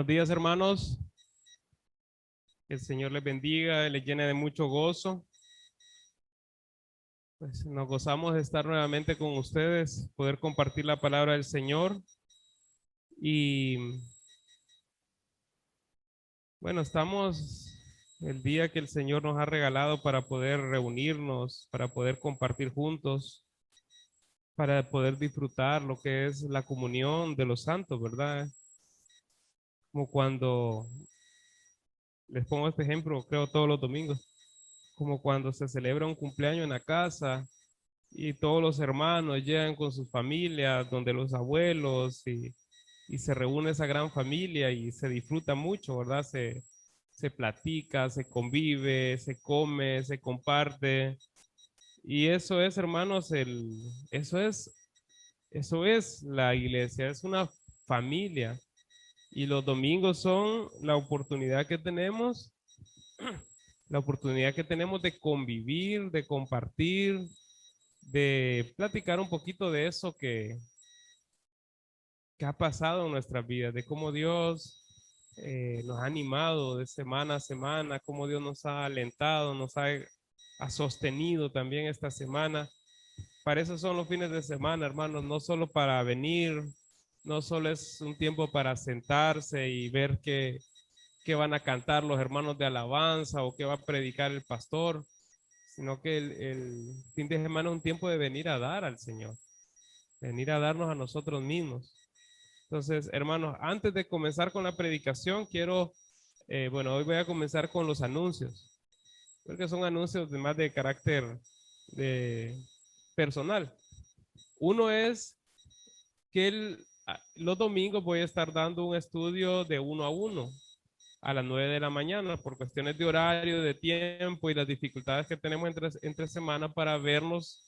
días, hermanos. Que el Señor les bendiga, les llene de mucho gozo. Pues nos gozamos de estar nuevamente con ustedes, poder compartir la palabra del Señor. Y bueno, estamos el día que el Señor nos ha regalado para poder reunirnos, para poder compartir juntos, para poder disfrutar lo que es la comunión de los santos, ¿verdad? Como cuando, les pongo este ejemplo, creo todos los domingos, como cuando se celebra un cumpleaños en la casa y todos los hermanos llegan con sus familias, donde los abuelos, y se reúne esa gran familia y se disfruta mucho, ¿verdad? Se platica, se convive, se come, se comparte. Y eso es, hermanos, eso es la iglesia, es una familia. Y los domingos son la oportunidad que tenemos de convivir, de compartir, de platicar un poquito de eso que ha pasado en nuestras vidas, de cómo Dios nos ha animado de semana a semana, cómo Dios nos ha alentado, ha sostenido también esta semana. Para eso son los fines de semana, hermanos, no solo para venir, no solo es un tiempo para sentarse y ver qué van a cantar los hermanos de alabanza o qué va a predicar el pastor, sino que el fin de semana es un tiempo de venir a dar al Señor, venir a darnos a nosotros mismos. Entonces, hermanos, antes de comenzar con la predicación, bueno, hoy voy a comenzar con los anuncios, porque son anuncios de más de carácter de personal. Uno es que los domingos voy a estar dando un estudio de 1 a 1 a las 9 de la mañana por cuestiones de horario, de tiempo y las dificultades que tenemos entre semana para vernos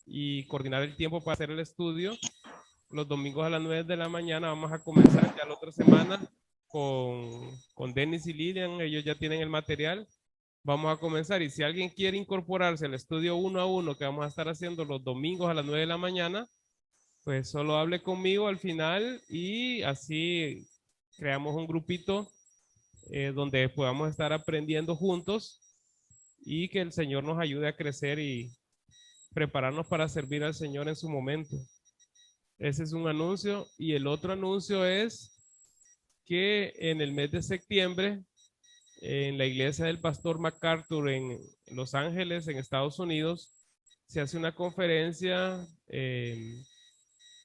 y coordinar el tiempo para hacer el estudio. Los domingos a las 9 de la mañana vamos a comenzar ya la otra semana con Dennis y Lilian, ellos ya tienen el material. Vamos a comenzar y si alguien quiere incorporarse al estudio 1 a 1 que vamos a estar haciendo los domingos a las 9 de la mañana, pues solo hable conmigo al final y así creamos un grupito donde podamos estar aprendiendo juntos y que el Señor nos ayude a crecer y prepararnos para servir al Señor en su momento. Ese es un anuncio. Y el otro anuncio es que en el mes de septiembre, en la iglesia del pastor MacArthur en Los Ángeles, en Estados Unidos, se hace una conferencia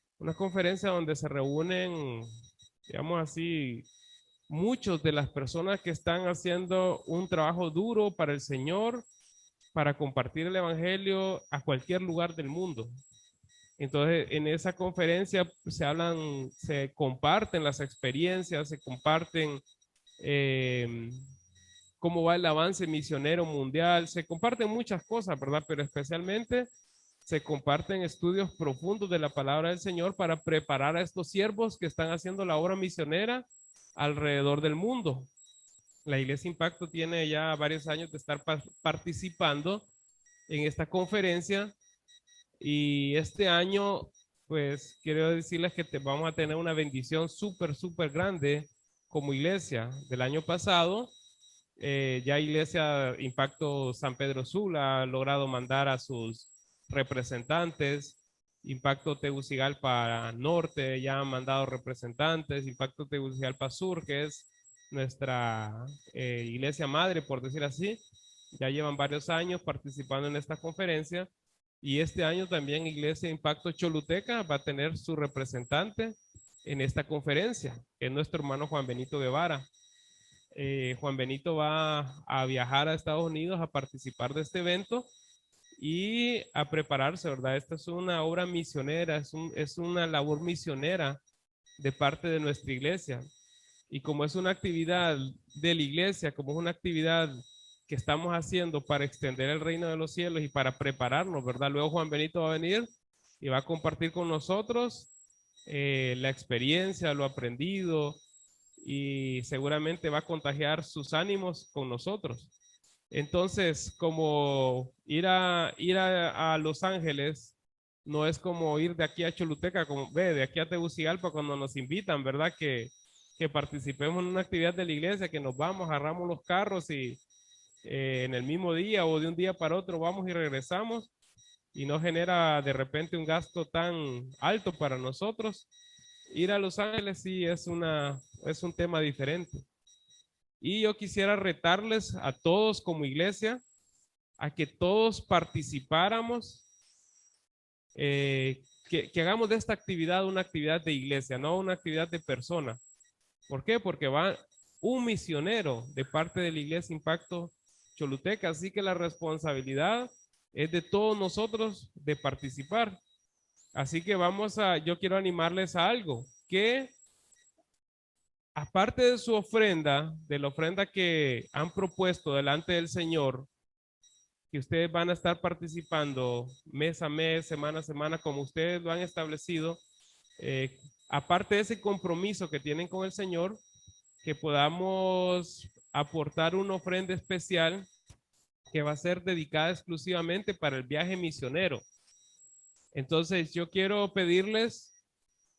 donde se reúnen, digamos así, muchos de las personas que están haciendo un trabajo duro para el Señor, para compartir el Evangelio a cualquier lugar del mundo. Entonces, en esa conferencia se comparten las experiencias, se comparten eh, cómo va el avance misionero mundial, se comparten muchas cosas, ¿verdad? Pero especialmente se comparten estudios profundos de la palabra del Señor para preparar a estos siervos que están haciendo la obra misionera alrededor del mundo. La Iglesia Impacto tiene ya varios años de estar participando en esta conferencia y este año, pues quiero decirles que vamos a tener una bendición súper grande como iglesia. Del año pasado, ya Iglesia Impacto San Pedro Sula ha logrado mandar a sus representantes. Impacto Tegucigalpa Norte ya han mandado representantes. Impacto Tegucigalpa Sur, que es nuestra iglesia madre, por decir así, ya llevan varios años participando en esta conferencia. Y este año también Iglesia Impacto Choluteca va a tener su representante en esta conferencia, que es nuestro hermano Juan Benito Guevara. Juan Benito va a viajar a Estados Unidos a participar de este evento y a prepararse, ¿verdad? Esta es una obra misionera, es una labor misionera de parte de nuestra iglesia. Y como es una actividad de la iglesia, como es una actividad que estamos haciendo para extender el reino de los cielos y para prepararnos, ¿verdad? Luego Juan Benito va a venir y va a compartir con nosotros la experiencia, lo aprendido y seguramente va a contagiar sus ánimos con nosotros. Entonces, como ir a Los Ángeles no es como ir de aquí a Choluteca, como ve, de aquí a Tegucigalpa cuando nos invitan, ¿verdad? Que que participemos en una actividad de la iglesia, que nos vamos, agarramos los carros y en el mismo día o de un día para otro vamos y regresamos y no genera de repente un gasto tan alto para nosotros. Ir a Los Ángeles sí es un tema diferente. Y yo quisiera retarles a todos como iglesia a que todos participáramos, que hagamos de esta actividad una actividad de iglesia, no una actividad de persona. ¿Por qué? Porque va un misionero de parte de la Iglesia Impacto Choluteca, así que la responsabilidad es de todos nosotros de participar. Así que yo quiero animarles a algo, que aparte de su ofrenda, de la ofrenda que han propuesto delante del Señor, que ustedes van a estar participando mes a mes, semana a semana, como ustedes lo han establecido, aparte de ese compromiso que tienen con el Señor, que podamos aportar una ofrenda especial que va a ser dedicada exclusivamente para el viaje misionero. Entonces, yo quiero pedirles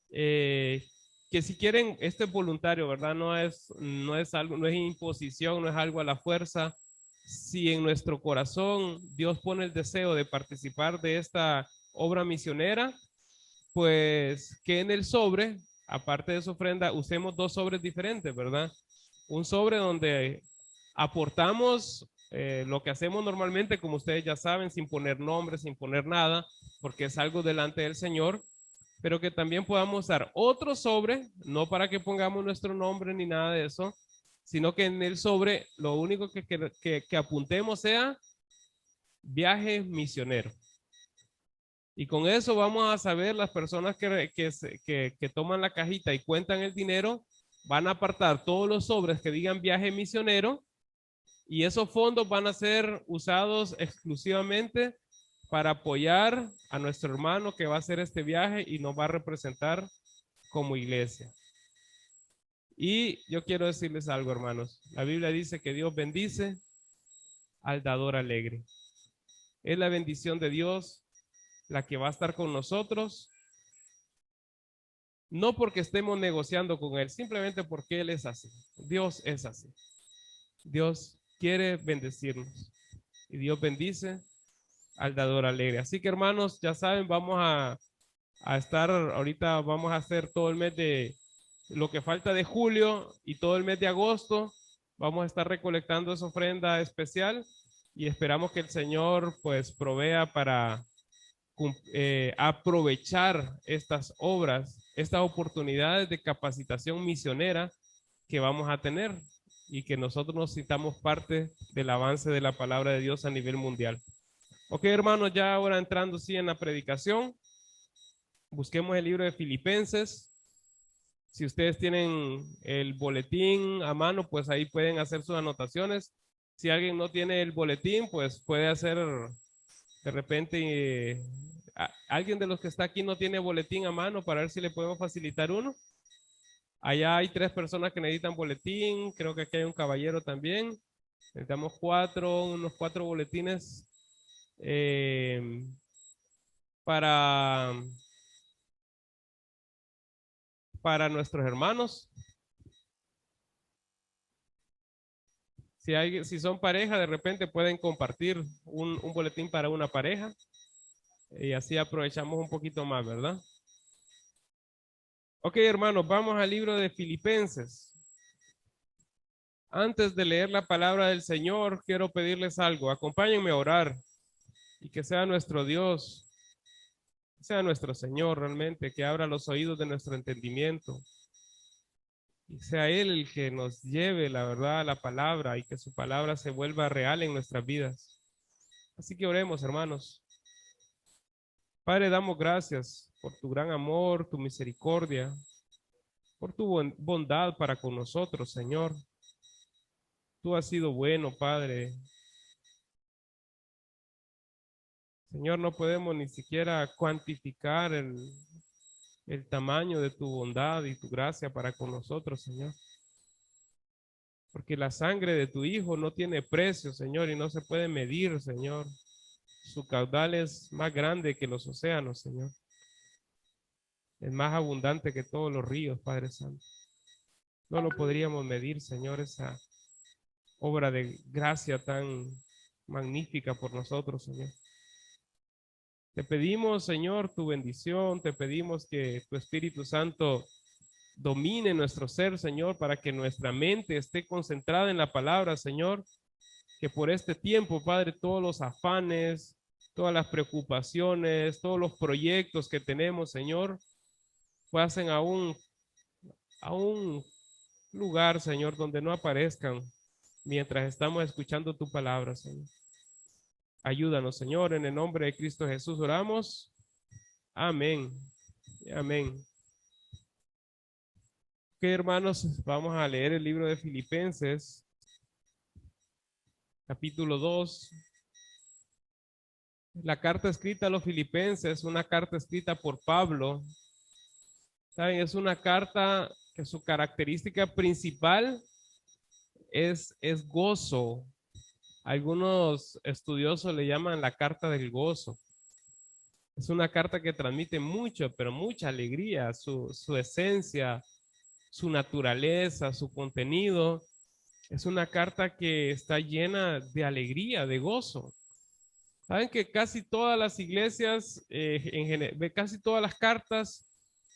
que si quieren, esto es voluntario, ¿verdad? No es algo, no es imposición, no es algo a la fuerza. Si en nuestro corazón Dios pone el deseo de participar de esta obra misionera, pues que en el sobre, aparte de su ofrenda, usemos dos sobres diferentes, ¿verdad? Un sobre donde aportamos lo que hacemos normalmente, como ustedes ya saben, sin poner nombres, sin poner nada, porque es algo delante del Señor, pero que también podamos dar otro sobre, no para que pongamos nuestro nombre ni nada de eso, sino que en el sobre lo único que apuntemos sea viaje misionero. Y con eso vamos a saber las personas que toman la cajita y cuentan el dinero, van a apartar todos los sobres que digan viaje misionero y esos fondos van a ser usados exclusivamente para apoyar a nuestro hermano que va a hacer este viaje y nos va a representar como iglesia. Y yo quiero decirles algo, hermanos. La Biblia dice que Dios bendice al dador alegre. Es la bendición de Dios la que va a estar con nosotros, no porque estemos negociando con Él, simplemente porque Él es así. Dios es así. Dios quiere bendecirnos y Dios bendice al dador alegre. Así que hermanos, ya saben, vamos a estar, ahorita vamos a hacer todo el mes de lo que falta de julio y todo el mes de agosto. Vamos a estar recolectando esa ofrenda especial y esperamos que el Señor pues provea para aprovechar estas obras, estas oportunidades de capacitación misionera que vamos a tener y que nosotros nos sintamos parte del avance de la palabra de Dios a nivel mundial. Ok, hermanos, ya ahora entrando sí en la predicación, busquemos el libro de Filipenses. Si ustedes tienen el boletín a mano, pues ahí pueden hacer sus anotaciones. Si alguien no tiene el boletín, pues puede hacer de repente, alguien de los que está aquí no tiene boletín a mano para ver si le podemos facilitar uno. Allá hay 3 personas que necesitan boletín, creo que aquí hay un caballero también. Necesitamos unos 4 boletines para, para nuestros hermanos. Si son pareja, de repente pueden compartir un boletín para una pareja y así aprovechamos un poquito más, ¿verdad? Ok, hermanos, vamos al libro de Filipenses. Antes de leer la palabra del Señor, quiero pedirles algo. Acompáñenme a orar y que sea nuestro Dios, que sea nuestro Señor realmente, que abra los oídos de nuestro entendimiento y sea Él el que nos lleve la verdad a la palabra y que su palabra se vuelva real en nuestras vidas. Así que oremos, hermanos. Padre, damos gracias por tu gran amor, tu misericordia, por tu bondad para con nosotros, Señor. Tú has sido bueno, Padre. Señor, no podemos ni siquiera cuantificar el tamaño de tu bondad y tu gracia para con nosotros, Señor. Porque la sangre de tu Hijo no tiene precio, Señor, y no se puede medir, Señor. Su caudal es más grande que los océanos, Señor. Es más abundante que todos los ríos, Padre Santo. No lo podríamos medir, Señor, esa obra de gracia tan magnífica por nosotros, Señor. Te pedimos, Señor, tu bendición, te pedimos que tu Espíritu Santo domine nuestro ser, Señor, para que nuestra mente esté concentrada en la palabra, Señor, que por este tiempo, Padre, todos los afanes, todas las preocupaciones, todos los proyectos que tenemos, Señor, pasen a un lugar, Señor, donde no aparezcan mientras estamos escuchando tu palabra, Señor. Ayúdanos, Señor, en el nombre de Cristo Jesús oramos. Amén. Amén. Ok, hermanos, vamos a leer el libro de Filipenses, capítulo 2. La carta escrita a los Filipenses, una carta escrita por Pablo. ¿Saben? Es una carta que su característica principal es gozo. Algunos estudiosos le llaman la carta del gozo. Es una carta que transmite mucho, pero mucha alegría, su esencia, su naturaleza, su contenido. Es una carta que está llena de alegría, de gozo. Saben que casi todas las iglesias, casi todas las cartas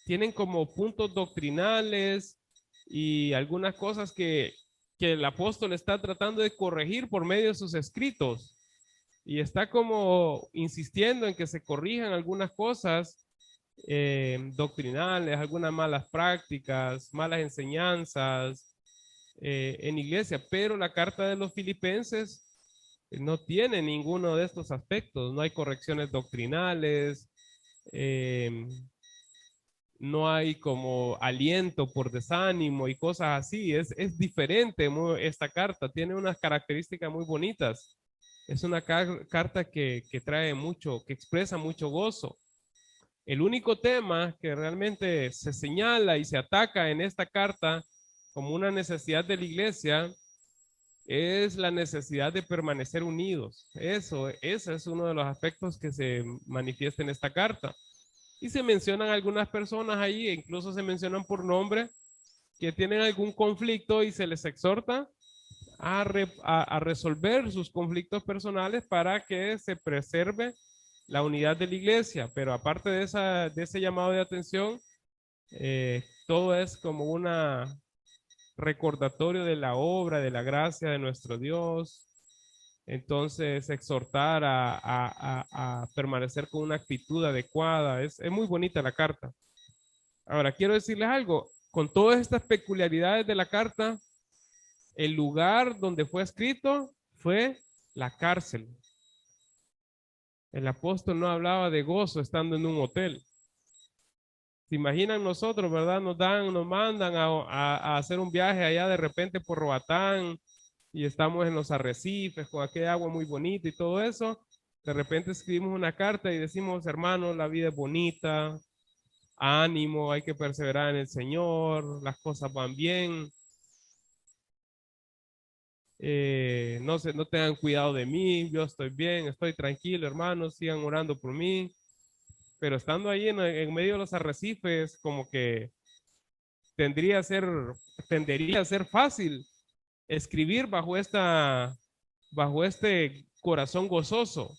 tienen como puntos doctrinales y algunas cosas que el apóstol está tratando de corregir por medio de sus escritos. Y está como insistiendo en que se corrijan algunas cosas doctrinales, algunas malas prácticas, malas enseñanzas en iglesia, pero la carta de los Filipenses no tiene ninguno de estos aspectos, no hay correcciones doctrinales, no hay como aliento por desánimo y cosas así, es diferente esta carta, tiene unas características muy bonitas, es una carta que trae mucho, que expresa mucho gozo. El único tema que realmente se señala y se ataca en esta carta como una necesidad de la iglesia es la necesidad de permanecer unidos. Ese es uno de los aspectos que se manifiesta en esta carta. Y se mencionan algunas personas ahí, e incluso se mencionan por nombre, que tienen algún conflicto y se les exhorta a resolver sus conflictos personales para que se preserve la unidad de la iglesia. Pero aparte de ese llamado de atención, todo es como una recordatorio de la obra, de la gracia de nuestro Dios. Entonces, exhortar a permanecer con una actitud adecuada. Es muy bonita la carta. Ahora, quiero decirles algo. Con todas estas peculiaridades de la carta, el lugar donde fue escrito fue la cárcel. El apóstol no hablaba de gozo estando en un hotel. ¿Se imaginan nosotros, verdad? Nos mandan a hacer un viaje allá de repente por Roatán y estamos en los arrecifes con aquella agua muy bonita y todo eso. De repente escribimos una carta y decimos, hermanos, la vida es bonita, ánimo, hay que perseverar en el Señor, las cosas van bien. No tengan cuidado de mí, yo estoy bien, estoy tranquilo, hermanos, sigan orando por mí. Pero estando ahí en medio de los arrecifes, como que tendría a ser, tendería a ser fácil escribir bajo este corazón gozoso.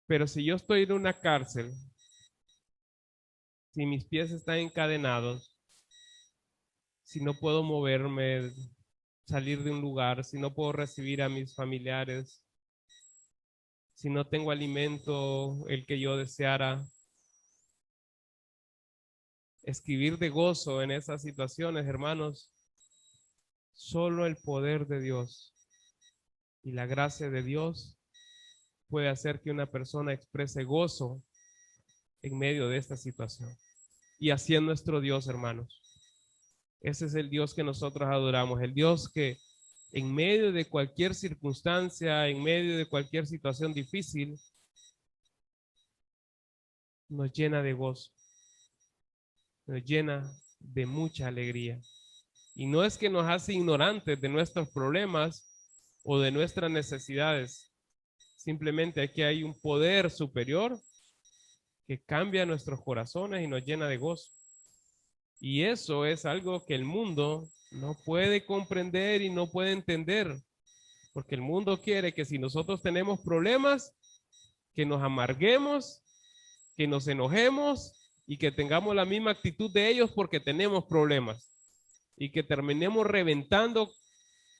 Pero si yo estoy en una cárcel, si mis pies están encadenados, si no puedo moverme, salir de un lugar, si no puedo recibir a mis familiares, si no tengo alimento, el que yo deseara, escribir de gozo en esas situaciones, hermanos, solo el poder de Dios y la gracia de Dios puede hacer que una persona exprese gozo en medio de esta situación. Y así es nuestro Dios, hermanos. Ese es el Dios que nosotros adoramos, el Dios que en medio de cualquier circunstancia, en medio de cualquier situación difícil, nos llena de gozo, nos llena de mucha alegría. Y no es que nos hace ignorantes de nuestros problemas o de nuestras necesidades, simplemente aquí hay un poder superior que cambia nuestros corazones y nos llena de gozo. Y eso es algo que el mundo no puede comprender y no puede entender, porque el mundo quiere que si nosotros tenemos problemas, que nos amarguemos, que nos enojemos y que tengamos la misma actitud de ellos porque tenemos problemas y que terminemos reventando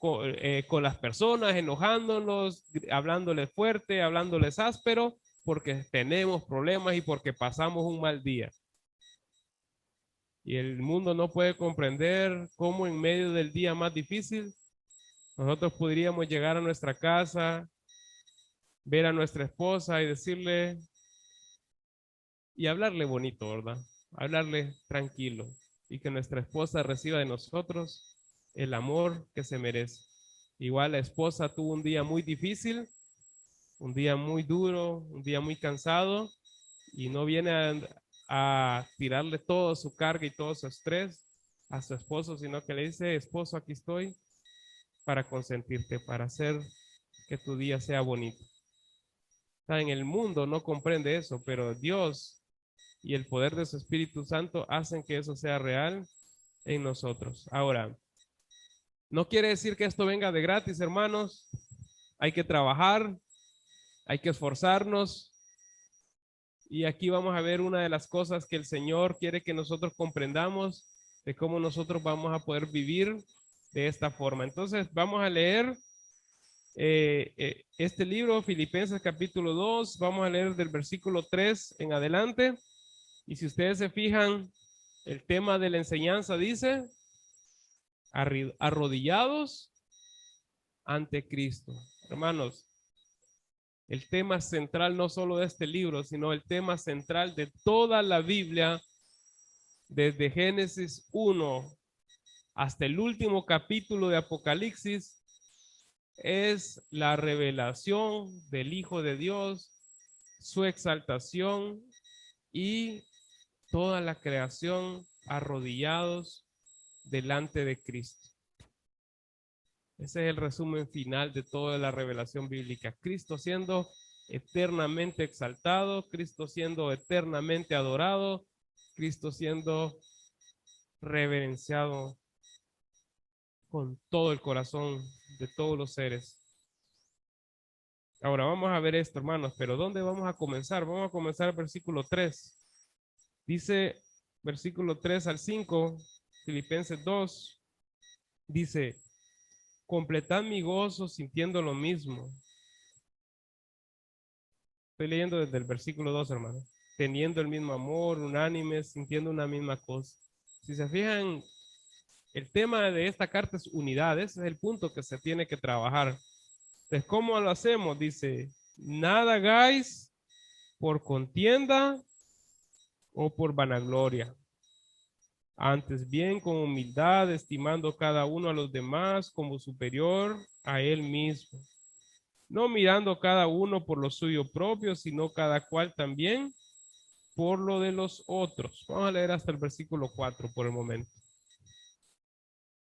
con las personas, enojándonos, hablándoles fuerte, hablándoles áspero, porque tenemos problemas y porque pasamos un mal día. Y el mundo no puede comprender cómo en medio del día más difícil nosotros podríamos llegar a nuestra casa, ver a nuestra esposa y decirle y hablarle bonito, ¿verdad? Hablarle tranquilo y que nuestra esposa reciba de nosotros el amor que se merece. Igual la esposa tuvo un día muy difícil, un día muy duro, un día muy cansado y no viene a tirarle todo su carga y todo su estrés a su esposo, sino que le dice, esposo, aquí estoy para consentirte, para hacer que tu día sea bonito. En el mundo no comprende eso, pero Dios y el poder de su Espíritu Santo hacen que eso sea real en nosotros. Ahora, no quiere decir que esto venga de gratis, hermanos. Hay que trabajar, hay que esforzarnos. Y aquí vamos a ver una de las cosas que el Señor quiere que nosotros comprendamos de cómo nosotros vamos a poder vivir de esta forma. Entonces, vamos a leer este libro, Filipenses capítulo 2, vamos a leer del versículo 3 en adelante. Y si ustedes se fijan, el tema de la enseñanza dice, arrodillados ante Cristo. Hermanos, el tema central no solo de este libro, sino el tema central de toda la Biblia, desde Génesis 1 hasta el último capítulo de Apocalipsis, es la revelación del Hijo de Dios, su exaltación y toda la creación arrodillados delante de Cristo. Ese es el resumen final de toda la revelación bíblica. Cristo siendo eternamente exaltado, Cristo siendo eternamente adorado, Cristo siendo reverenciado con todo el corazón de todos los seres. Ahora vamos a ver esto, hermanos, pero ¿dónde vamos a comenzar? Vamos a comenzar el versículo 3. Dice, versículo 3 al 5, Filipenses 2, dice, completad mi gozo sintiendo lo mismo. Estoy leyendo desde el versículo 2, hermano. Teniendo el mismo amor, unánimes, sintiendo una misma cosa. Si se fijan, el tema de esta carta es unidad. Ese es el punto que se tiene que trabajar. Entonces, ¿cómo lo hacemos? Dice, nada hagáis por contienda o por vanagloria. Antes bien, con humildad, estimando cada uno a los demás como superior a él mismo. No mirando cada uno por lo suyo propio, sino cada cual también por lo de los otros. Vamos a leer hasta el versículo 4 por el momento.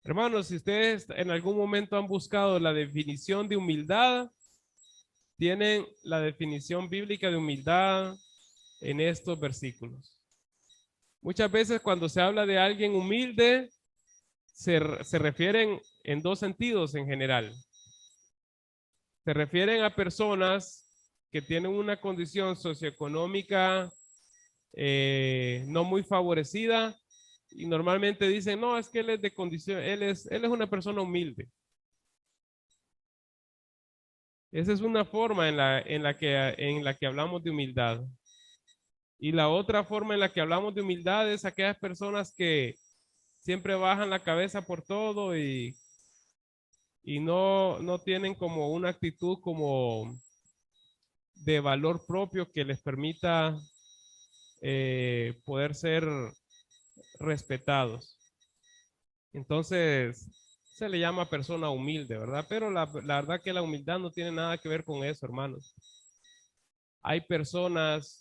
Hermanos, si ustedes en algún momento han buscado la definición de humildad, tienen la definición bíblica de humildad en estos versículos. Muchas veces cuando se habla de alguien humilde, se refieren en dos sentidos en general. Se refieren a personas que tienen una condición socioeconómica no muy favorecida y normalmente dicen, no, es que él es de condición, él es una persona humilde. Esa es una forma en la que hablamos de humildad. Y la otra forma en la que hablamos de humildad es aquellas personas que siempre bajan la cabeza por todo y no tienen como una actitud como de valor propio que les permita poder ser respetados. Entonces, se le llama persona humilde, ¿verdad? Pero la verdad que la humildad no tiene nada que ver con eso, hermanos. Hay personas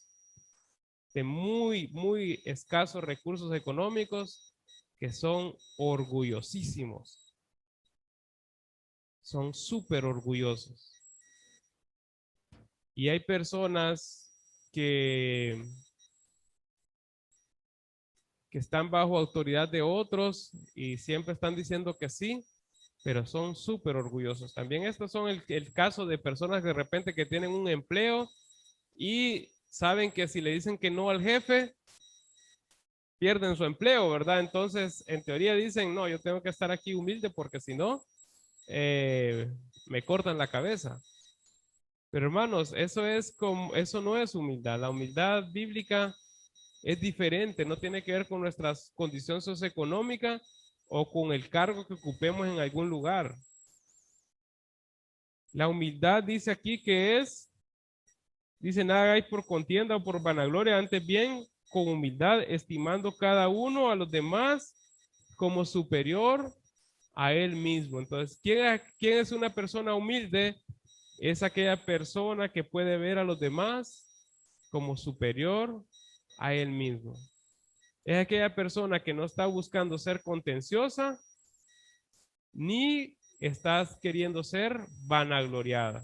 de muy escasos recursos económicos que son orgullosísimos, son súper orgullosos. Y hay personas que están bajo autoridad de otros y siempre están diciendo que sí, pero son súper orgullosos. También estos son el caso de personas de repente que tienen un empleo y saben que si le dicen que no al jefe, pierden su empleo, ¿verdad? Entonces, en teoría dicen, no, yo tengo que estar aquí humilde porque si no, eh, me cortan la cabeza. Pero hermanos, eso no es humildad. La humildad bíblica es diferente, no tiene que ver con nuestra condición socioeconómica o con el cargo que ocupemos en algún lugar. La humildad dice aquí que dice, nada hagáis por contienda o por vanagloria, antes bien con humildad, estimando cada uno a los demás como superior a él mismo. Entonces, ¿quién es una persona humilde? Es aquella persona que puede ver a los demás como superior a él mismo. Es aquella persona que no está buscando ser contenciosa ni estás queriendo ser vanagloriada.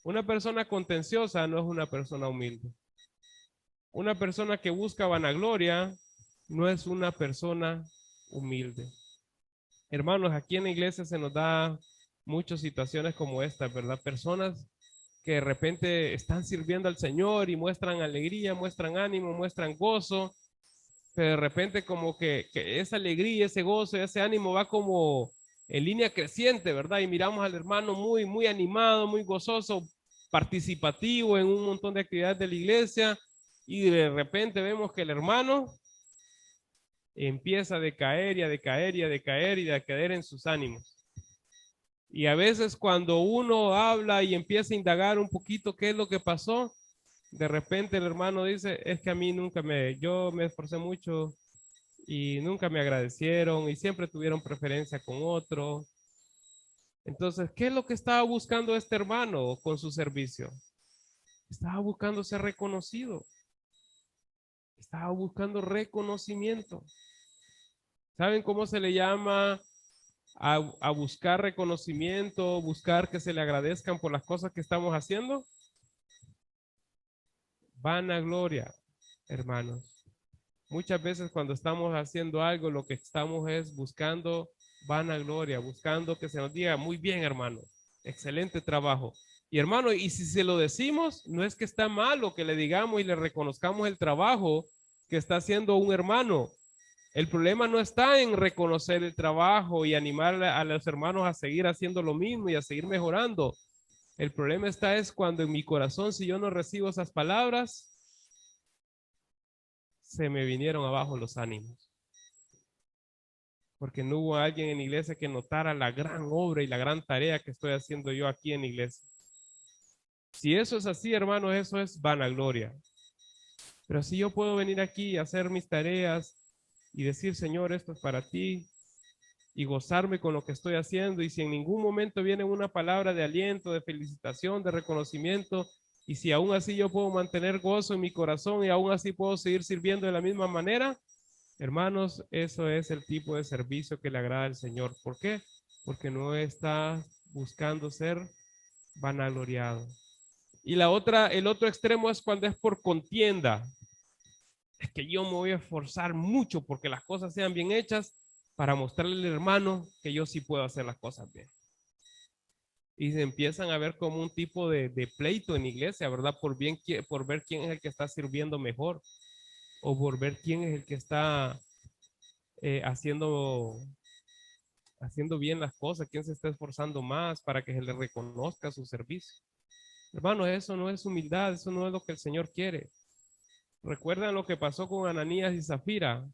Una persona contenciosa no es una persona humilde. Una persona que busca vanagloria no es una persona humilde. Hermanos, aquí en la iglesia se nos da muchas situaciones como esta, ¿verdad? Personas que de repente están sirviendo al Señor y muestran alegría, muestran ánimo, muestran gozo, pero de repente como que esa alegría, ese gozo, ese ánimo va como en línea creciente, ¿verdad? Y miramos al hermano muy animado, muy gozoso, participativo en un montón de actividades de la iglesia, y de repente vemos que el hermano empieza a decaer y a decaer y a decaer y a decaer en sus ánimos. Y a veces cuando uno habla y empieza a indagar un poquito qué es lo que pasó, de repente el hermano dice, es que a mí yo me esforcé mucho y nunca me agradecieron y siempre tuvieron preferencia con otro. Entonces, ¿qué es lo que estaba buscando este hermano con su servicio? Estaba buscando ser reconocido. Estaba buscando reconocimiento. ¿Saben cómo se le llama a buscar reconocimiento, buscar que se le agradezcan por las cosas que estamos haciendo? Vanagloria, hermanos. Muchas veces cuando estamos haciendo algo, lo que estamos es buscando vanagloria, buscando que se nos diga, muy bien, hermano, excelente trabajo. Y hermano, y si se lo decimos, no es que está malo que le digamos y le reconozcamos el trabajo que está haciendo un hermano. El problema no está en reconocer el trabajo y animar a los hermanos a seguir haciendo lo mismo y a seguir mejorando. El problema es cuando en mi corazón, si yo no recibo esas palabras, se me vinieron abajo los ánimos. Porque no hubo alguien en la iglesia que notara la gran obra y la gran tarea que estoy haciendo yo aquí en la iglesia. Si eso es así, hermanos, eso es vanagloria. Pero si yo puedo venir aquí y hacer mis tareas y decir, Señor, esto es para ti, y gozarme con lo que estoy haciendo, y si en ningún momento viene una palabra de aliento, de felicitación, de reconocimiento, y si aún así yo puedo mantener gozo en mi corazón y aún así puedo seguir sirviendo de la misma manera, hermanos, eso es el tipo de servicio que le agrada al Señor. ¿Por qué? Porque no está buscando ser vanagloriado. Y el otro extremo es cuando es por contienda. Es que yo me voy a esforzar mucho porque las cosas sean bien hechas para mostrarle al hermano que yo sí puedo hacer las cosas bien. Y se empiezan a ver como un tipo de pleito en la iglesia, ¿verdad? Por ver quién es el que está sirviendo mejor o por ver quién es el que está haciendo bien las cosas, quién se está esforzando más para que se le reconozca su servicio. Hermanos, eso no es humildad, eso no es lo que el Señor quiere. ¿Recuerdan lo que pasó con Ananías y Zafira?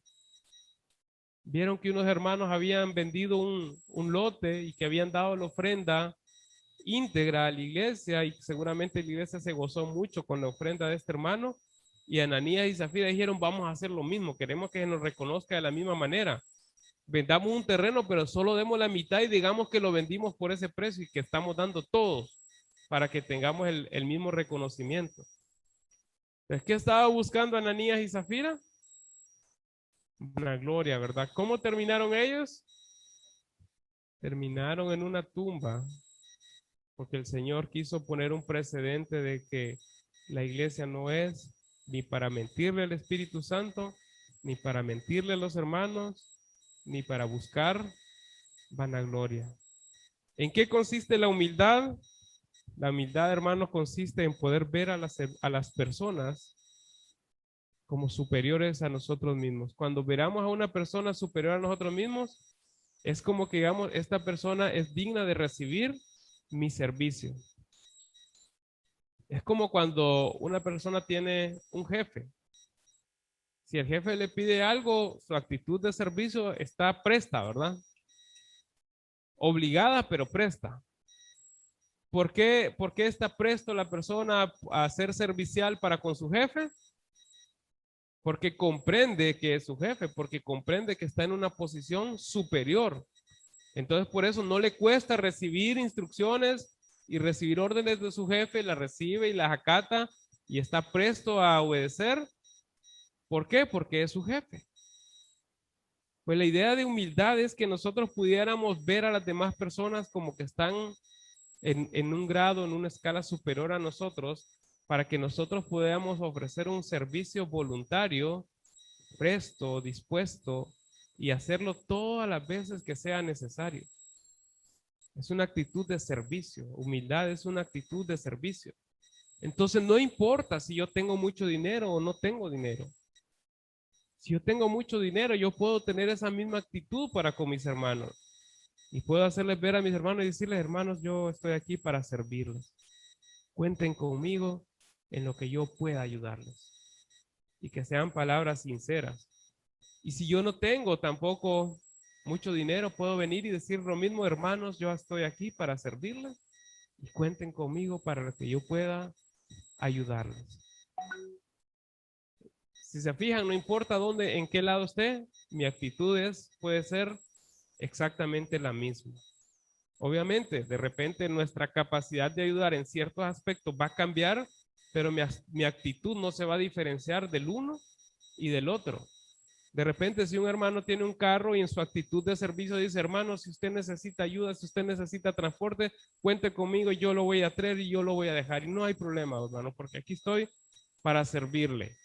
Vieron que unos hermanos habían vendido un lote y que habían dado la ofrenda íntegra a la iglesia, y seguramente la iglesia se gozó mucho con la ofrenda de este hermano. Y Ananías y Zafira dijeron, vamos a hacer lo mismo, queremos que se nos reconozca de la misma manera. Vendamos un terreno, pero solo demos la mitad y digamos que lo vendimos por ese precio y que estamos dando todos para que tengamos el mismo reconocimiento. ¿Es que estaba buscando Ananías y Zafira? Una gloria, ¿verdad? ¿Cómo terminaron ellos? Terminaron en una tumba, porque el Señor quiso poner un precedente de que la iglesia no es ni para mentirle al Espíritu Santo, ni para mentirle a los hermanos, ni para buscar vanagloria. ¿En qué consiste la humildad? La humildad, hermanos, consiste en poder ver a las personas como superiores a nosotros mismos. Cuando veramos a una persona superior a nosotros mismos, es como que digamos, esta persona es digna de recibir mi servicio. Es como cuando una persona tiene un jefe. Si el jefe le pide algo, su actitud de servicio está presta, ¿verdad? Obligada, pero presta. ¿Por qué está presto la persona a ser servicial para con su jefe? Porque comprende que es su jefe, porque comprende que está en una posición superior. Entonces, por eso no le cuesta recibir instrucciones y recibir órdenes de su jefe, las recibe y las acata y está presto a obedecer. ¿Por qué? Porque es su jefe. Pues la idea de humildad es que nosotros pudiéramos ver a las demás personas como que están en un grado, en una escala superior a nosotros, para que nosotros podamos ofrecer un servicio voluntario, presto, dispuesto y hacerlo todas las veces que sea necesario. Es una actitud de servicio. Humildad es una actitud de servicio. Entonces no importa si yo tengo mucho dinero o no tengo dinero. Si yo tengo mucho dinero, yo puedo tener esa misma actitud para con mis hermanos. Y puedo hacerles ver a mis hermanos y decirles, hermanos, yo estoy aquí para servirles. Cuenten conmigo en lo que yo pueda ayudarles. Y que sean palabras sinceras. Y si yo no tengo tampoco mucho dinero, puedo venir y decir lo mismo, hermanos, yo estoy aquí para servirles y cuenten conmigo para que yo pueda ayudarles. Si se fijan, no importa dónde, en qué lado esté, mi actitud puede ser exactamente la misma. Obviamente, de repente nuestra capacidad de ayudar en ciertos aspectos va a cambiar, pero mi actitud no se va a diferenciar del uno y del otro. De repente, si un hermano tiene un carro y en su actitud de servicio dice, hermano, si usted necesita ayuda, si usted necesita transporte, cuente conmigo, yo lo voy a traer y yo lo voy a dejar. Y no hay problema, hermano, porque aquí estoy para servirle.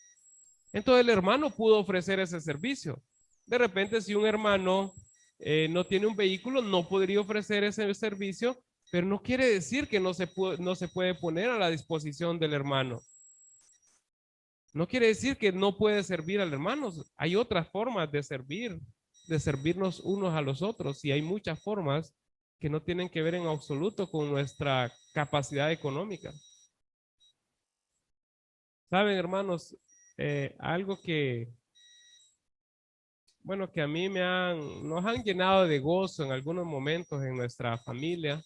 Entonces el hermano pudo ofrecer ese servicio. De repente, si un hermano no tiene un vehículo, no podría ofrecer ese servicio, pero no quiere decir que no se puede poner a la disposición del hermano. No quiere decir que no puede servir al hermano. Hay otras formas de servir, de servirnos unos a los otros, y hay muchas formas que no tienen que ver en absoluto con nuestra capacidad económica. Saben, hermanos, algo que, bueno, que a mí nos han llenado de gozo en algunos momentos en nuestra familia.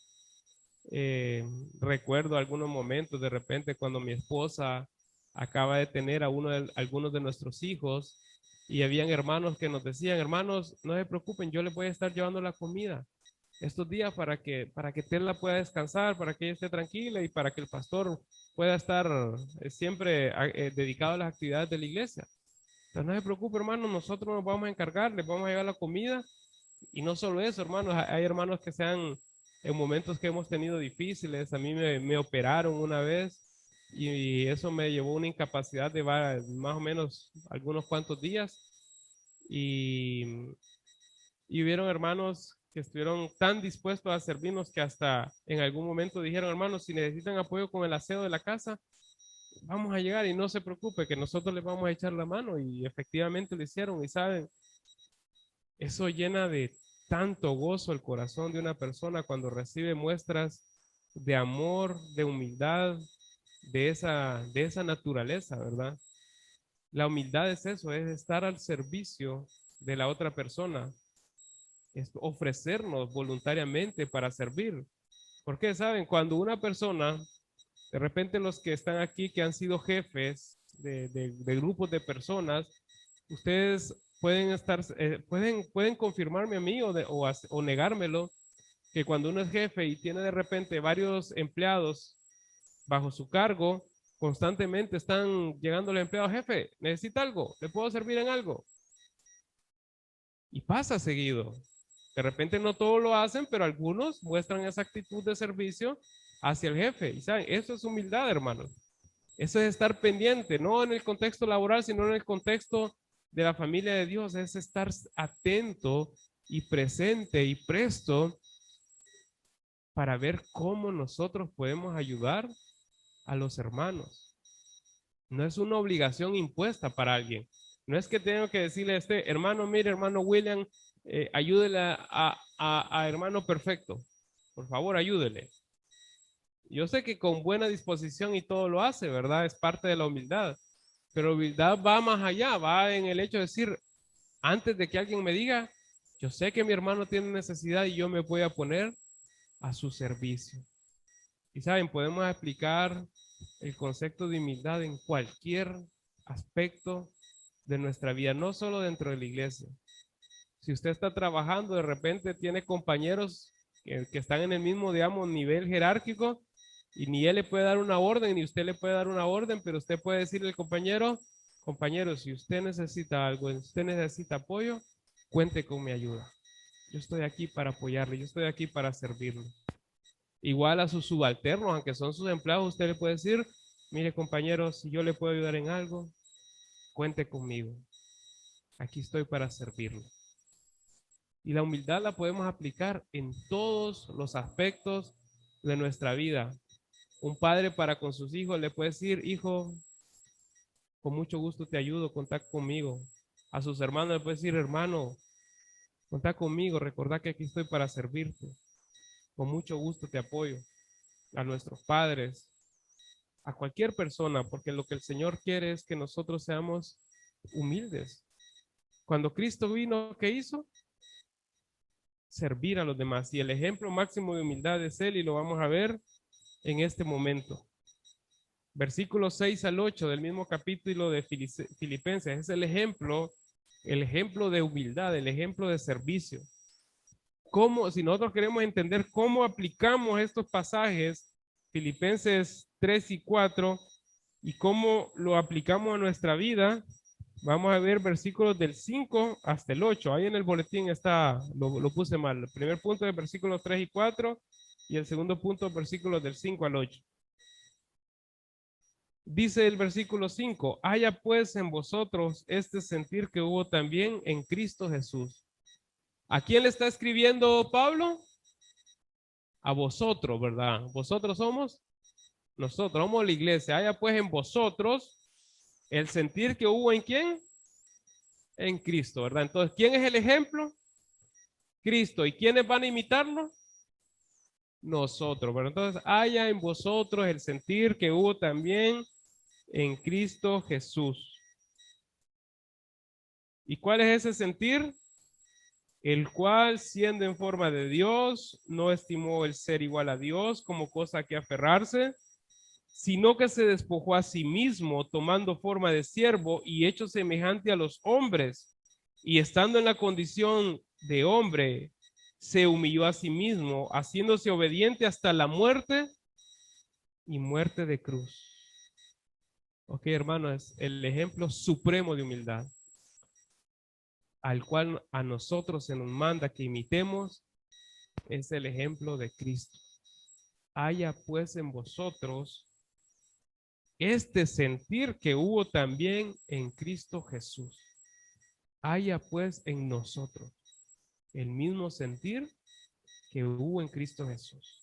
Recuerdo algunos momentos de repente cuando mi esposa acaba de tener a algunos de nuestros hijos y habían hermanos que nos decían, hermanos, no se preocupen, yo les voy a estar llevando la comida estos días para que Tela pueda descansar, para que ella esté tranquila y para que el pastor pueda estar siempre dedicado a las actividades de la iglesia. Entonces no se preocupe, hermano, nosotros nos vamos a encargar, les vamos a llevar la comida. Y no solo eso, hermanos, hay hermanos que sean en momentos que hemos tenido difíciles. A mí me operaron una vez y eso me llevó a una incapacidad de más o menos algunos cuantos días. Y, y hubieron hermanos que estuvieron tan dispuestos a servirnos que hasta en algún momento dijeron, hermanos, si necesitan apoyo con el aseo de la casa, vamos a llegar y no se preocupe, que nosotros les vamos a echar la mano. Y efectivamente lo hicieron y saben, eso llena de tanto gozo el corazón de una persona cuando recibe muestras de amor, de humildad, de esa naturaleza, ¿verdad? La humildad es eso, es estar al servicio de la otra persona, es ofrecernos voluntariamente para servir. Porque, ¿saben? Cuando una persona, de repente los que están aquí, que han sido jefes de grupos de personas, ustedes pueden confirmarme a mí o negármelo, que cuando uno es jefe y tiene de repente varios empleados bajo su cargo, constantemente están llegando los empleados, jefe, necesita algo, le puedo servir en algo. Y pasa seguido. De repente no todos lo hacen, pero algunos muestran esa actitud de servicio hacia el jefe. Y saben, eso es humildad, hermanos. Eso es estar pendiente, no en el contexto laboral, sino en el contexto de la familia de Dios es estar atento y presente y presto para ver cómo nosotros podemos ayudar a los hermanos. No es una obligación impuesta para alguien. No es que tengo que decirle a este hermano, mire, hermano William, ayúdele a hermano perfecto. Por favor, ayúdele. Yo sé que con buena disposición y todo lo hace, ¿verdad? Es parte de la humildad. Pero humildad va más allá, va en el hecho de decir, antes de que alguien me diga, yo sé que mi hermano tiene necesidad y yo me voy a poner a su servicio. Y saben, podemos aplicar el concepto de humildad en cualquier aspecto de nuestra vida, no solo dentro de la iglesia. Si usted está trabajando, de repente tiene compañeros que están en el mismo, digamos, nivel jerárquico y ni él le puede dar una orden, ni usted le puede dar una orden, pero usted puede decirle al compañero, compañero, si usted necesita algo, si usted necesita apoyo, cuente con mi ayuda. Yo estoy aquí para apoyarle, yo estoy aquí para servirle. Igual a sus subalternos, aunque son sus empleados, usted le puede decir, mire compañero, si yo le puedo ayudar en algo, cuente conmigo. Aquí estoy para servirle. Y la humildad la podemos aplicar en todos los aspectos de nuestra vida. Un padre para con sus hijos le puede decir, hijo, con mucho gusto te ayudo, contá conmigo. A sus hermanos le puede decir, hermano, contá conmigo, recordá que aquí estoy para servirte. Con mucho gusto te apoyo. A nuestros padres, a cualquier persona, porque lo que el Señor quiere es que nosotros seamos humildes. Cuando Cristo vino, ¿qué hizo? Servir a los demás. Y el ejemplo máximo de humildad es Él, y lo vamos a ver en este momento. Versículos 6 al 8 del mismo capítulo de Filipenses es el ejemplo de humildad, el ejemplo de servicio. ¿Cómo, si nosotros queremos entender cómo aplicamos estos pasajes, Filipenses 3 y 4, y cómo lo aplicamos a nuestra vida, vamos a ver versículos del 5 hasta el 8. Ahí en el boletín está, lo puse mal. El primer punto de versículos 3 y 4 y el segundo punto, versículos del 5 al 8. Dice el versículo 5, haya pues en vosotros este sentir que hubo también en Cristo Jesús. ¿A quién le está escribiendo Pablo? A vosotros, ¿verdad? ¿Vosotros somos? Nosotros somos la iglesia. Haya pues en vosotros el sentir que hubo en quién? En Cristo, ¿verdad? Entonces, ¿quién es el ejemplo? Cristo. ¿Y quiénes van a imitarlo? Nosotros, ¿verdad? Entonces, haya en vosotros el sentir que hubo también en Cristo Jesús. ¿Y cuál es ese sentir? El cual, siendo en forma de Dios, no estimó el ser igual a Dios como cosa que aferrarse, sino que se despojó a sí mismo, tomando forma de siervo y hecho semejante a los hombres, y estando en la condición de hombre, se humilló a sí mismo, haciéndose obediente hasta la muerte y muerte de cruz. Ok, hermano, es el ejemplo supremo de humildad, al cual a nosotros se nos manda que imitemos, es el ejemplo de Cristo. Haya pues en vosotros este sentir que hubo también en Cristo Jesús. Haya pues en nosotros el mismo sentir que hubo en Cristo Jesús.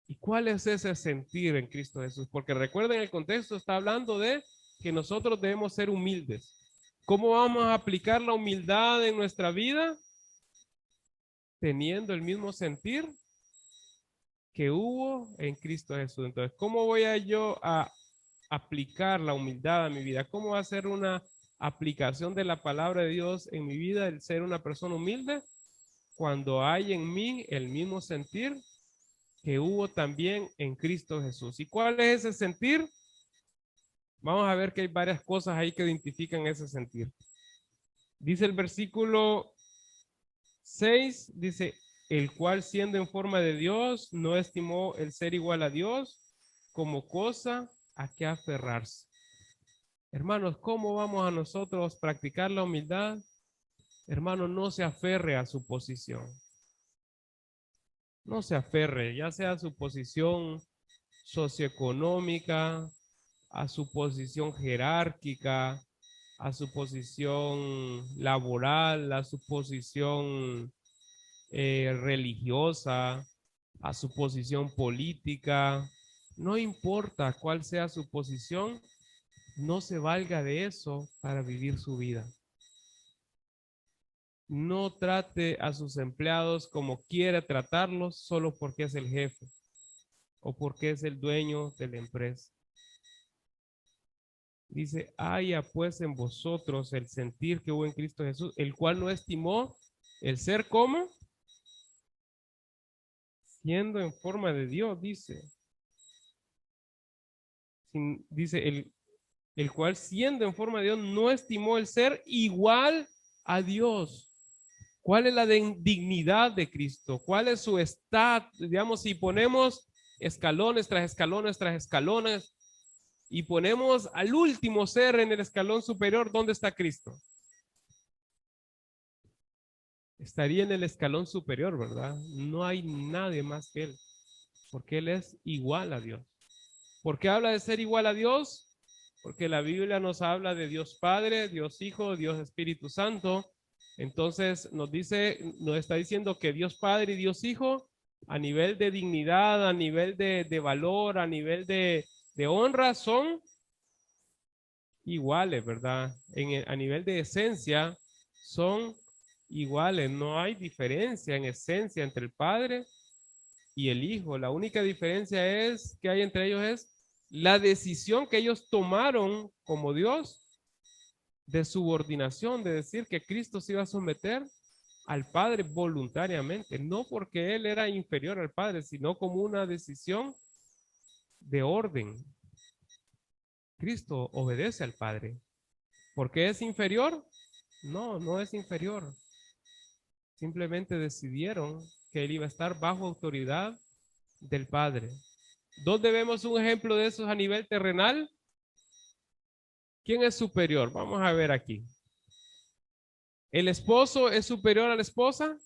¿Y cuál es ese sentir en Cristo Jesús? Porque recuerden, el contexto está hablando de que nosotros debemos ser humildes. ¿Cómo vamos a aplicar la humildad en nuestra vida? Teniendo el mismo sentir que hubo en Cristo Jesús. Entonces, ¿cómo voy a yo a aplicar la humildad a mi vida? ¿Cómo va a ser una aplicación de la palabra de Dios en mi vida, el ser una persona humilde? Cuando hay en mí el mismo sentir que hubo también en Cristo Jesús. ¿Y cuál es ese sentir? Vamos a ver que hay varias cosas ahí que identifican ese sentir. Dice el versículo 6, dice, el cual siendo en forma de Dios, no estimó el ser igual a Dios como cosa a que aferrarse. Hermanos, ¿cómo vamos a nosotros practicar la humildad? Hermano, no se aferre a su posición. No se aferre, ya sea a su posición socioeconómica, a su posición jerárquica, a su posición laboral, a su posición religiosa, a su posición política. No importa cuál sea su posición, no se valga de eso para vivir su vida. No trate a sus empleados como quiera tratarlos solo porque es el jefe o porque es el dueño de la empresa. Dice, haya pues en vosotros el sentir que hubo en Cristo Jesús, el cual no estimó el ser como siendo en forma de Dios, dice. Dice, el cual siendo en forma de Dios no estimó el ser igual a Dios. ¿Cuál es la dignidad de Cristo? ¿Cuál es su estatus? Digamos, si ponemos escalones tras escalones tras escalones y ponemos al último ser en el escalón superior, ¿dónde está Cristo? Estaría en el escalón superior, ¿verdad? No hay nadie más que Él, porque Él es igual a Dios. ¿Por qué habla de ser igual a Dios? Porque la Biblia nos habla de Dios Padre, Dios Hijo, Dios Espíritu Santo. Entonces nos está diciendo que Dios Padre y Dios Hijo, a nivel de dignidad, a nivel de valor, a nivel de honra, son iguales, ¿verdad? A nivel de esencia, son iguales. No hay diferencia en esencia entre el Padre y el Hijo. La única diferencia que hay entre ellos es la decisión que ellos tomaron como Dios de subordinación, de decir que Cristo se iba a someter al Padre voluntariamente, no porque Él era inferior al Padre, sino como una decisión de orden. Cristo obedece al Padre. ¿Por qué es inferior? No, no es inferior. Simplemente decidieron que Él iba a estar bajo autoridad del Padre. ¿Dónde vemos un ejemplo de esos a nivel terrenal? ¿Quién es superior? Vamos a ver aquí. ¿El esposo es superior a la esposa?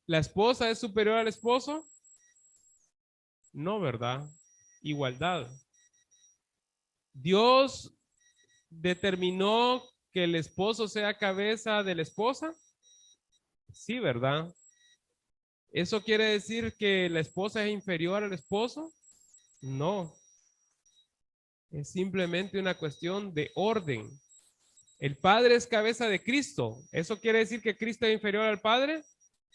¿La esposa es superior al esposo? No, ¿verdad? Igualdad. Dios determinó que el esposo sea cabeza de la esposa. Sí, ¿verdad? ¿Eso quiere decir que la esposa es inferior al esposo? No. Es simplemente una cuestión de orden. El Padre es cabeza de Cristo. ¿Eso quiere decir que Cristo es inferior al Padre?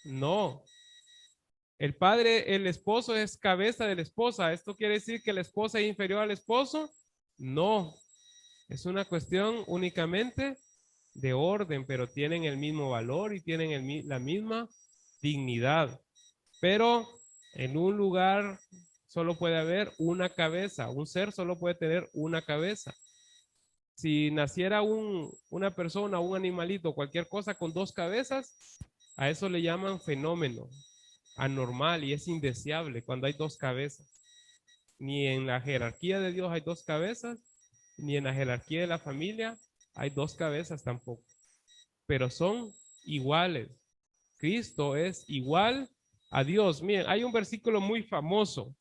No. El padre, el esposo es cabeza de la esposa. ¿Esto quiere decir que la esposa es inferior al esposo? No. Es una cuestión únicamente de orden, pero tienen el mismo valor y tienen la misma dignidad. Pero en un lugar solo puede haber una cabeza. Un ser solo puede tener una cabeza. Si naciera una persona, un animalito, cualquier cosa con dos cabezas, a eso le llaman fenómeno anormal y es indeseable cuando hay dos cabezas. Ni en la jerarquía de Dios hay dos cabezas, ni en la jerarquía de la familia hay dos cabezas tampoco. Pero son iguales. Cristo es igual a Dios. Miren, hay un versículo muy famoso.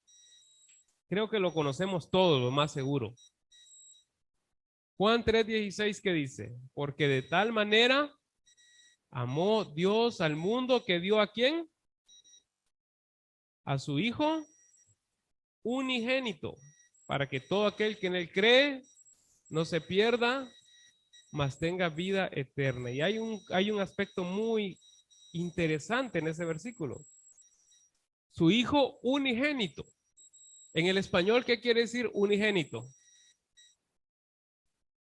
Creo que lo conocemos todos, lo más seguro. Juan 3:16 que dice, porque de tal manera amó Dios al mundo que dio a quién? A su Hijo unigénito, para que todo aquel que en él cree no se pierda, mas tenga vida eterna. Y hay un aspecto muy interesante en ese versículo. Su Hijo unigénito. En el español, ¿qué quiere decir unigénito?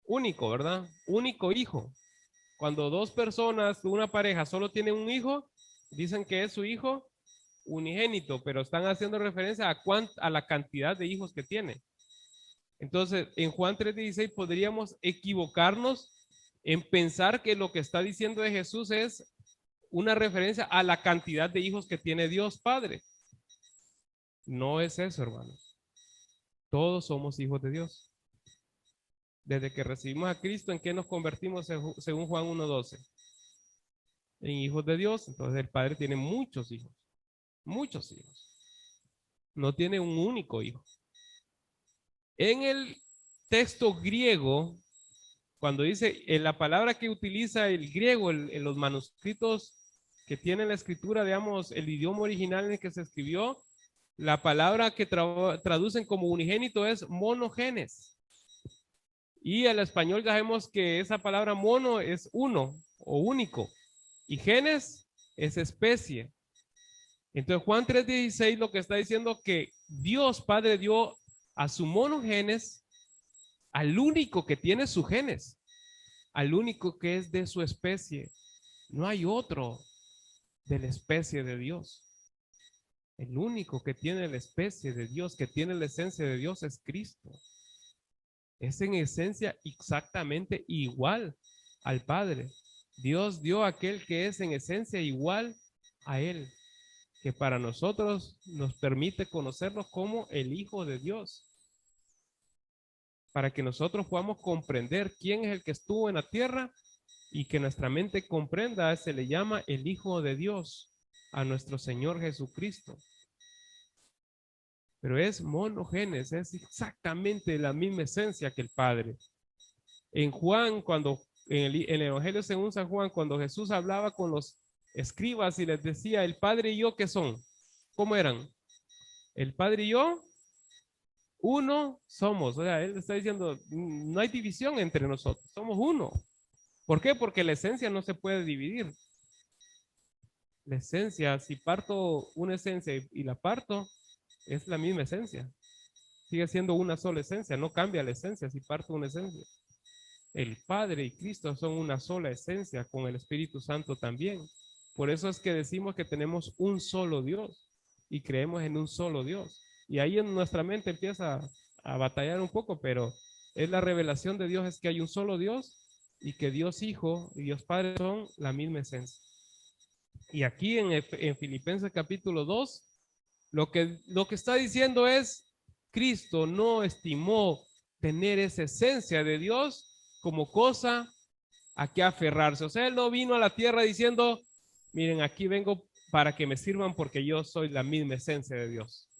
Único, ¿verdad? Único hijo. Cuando dos personas, una pareja, solo tienen un hijo, dicen que es su hijo unigénito, pero están haciendo referencia a la cantidad de hijos que tiene. Entonces, en Juan 3:16 podríamos equivocarnos en pensar que lo que está diciendo de Jesús es una referencia a la cantidad de hijos que tiene Dios Padre. No es eso, hermanos. Todos somos hijos de Dios. Desde que recibimos a Cristo, ¿en qué nos convertimos según Juan 1:12? En hijos de Dios. Entonces el Padre tiene muchos hijos. Muchos hijos. No tiene un único hijo. En el texto griego, cuando dice la palabra que utiliza el griego en los manuscritos que tiene la escritura, digamos, el idioma original en el que se escribió, la palabra que traducen como unigénito es monogenes. Y al español ya sabemos que esa palabra mono es uno o único. Y genes es especie. Entonces Juan 3:16 lo que está diciendo que Dios Padre dio a su monogenes, al único que tiene su genes, al único que es de su especie. No hay otro de la especie de Dios. El único que tiene la especie de Dios, que tiene la esencia de Dios es Cristo. Es en esencia exactamente igual al Padre. Dios dio a aquel que es en esencia igual a Él, que para nosotros nos permite conocerlo como el Hijo de Dios. Para que nosotros podamos comprender quién es el que estuvo en la tierra y que nuestra mente comprenda, se le llama el Hijo de Dios, a nuestro Señor Jesucristo. Pero es monogenes, es exactamente la misma esencia que el Padre. En Juan, en el Evangelio según San Juan, cuando Jesús hablaba con los escribas y les decía, el Padre y yo, ¿qué son? ¿Cómo eran? El Padre y yo, uno somos. O sea, él está diciendo, no hay división entre nosotros, somos uno. ¿Por qué? Porque la esencia no se puede dividir. La esencia, si parto una esencia y la parto, es la misma esencia. Sigue siendo una sola esencia, no cambia la esencia si parto una esencia. El Padre y Cristo son una sola esencia, con el Espíritu Santo también. Por eso es que decimos que tenemos un solo Dios y creemos en un solo Dios. Y ahí en nuestra mente empieza a batallar un poco, pero es la revelación de Dios, es que hay un solo Dios y que Dios Hijo y Dios Padre son la misma esencia. Y aquí en Filipenses capítulo 2, lo que está diciendo es, Cristo no estimó tener esa esencia de Dios como cosa a que aferrarse. O sea, él no vino a la tierra diciendo, miren, aquí vengo para que me sirvan porque yo soy la misma esencia de Dios.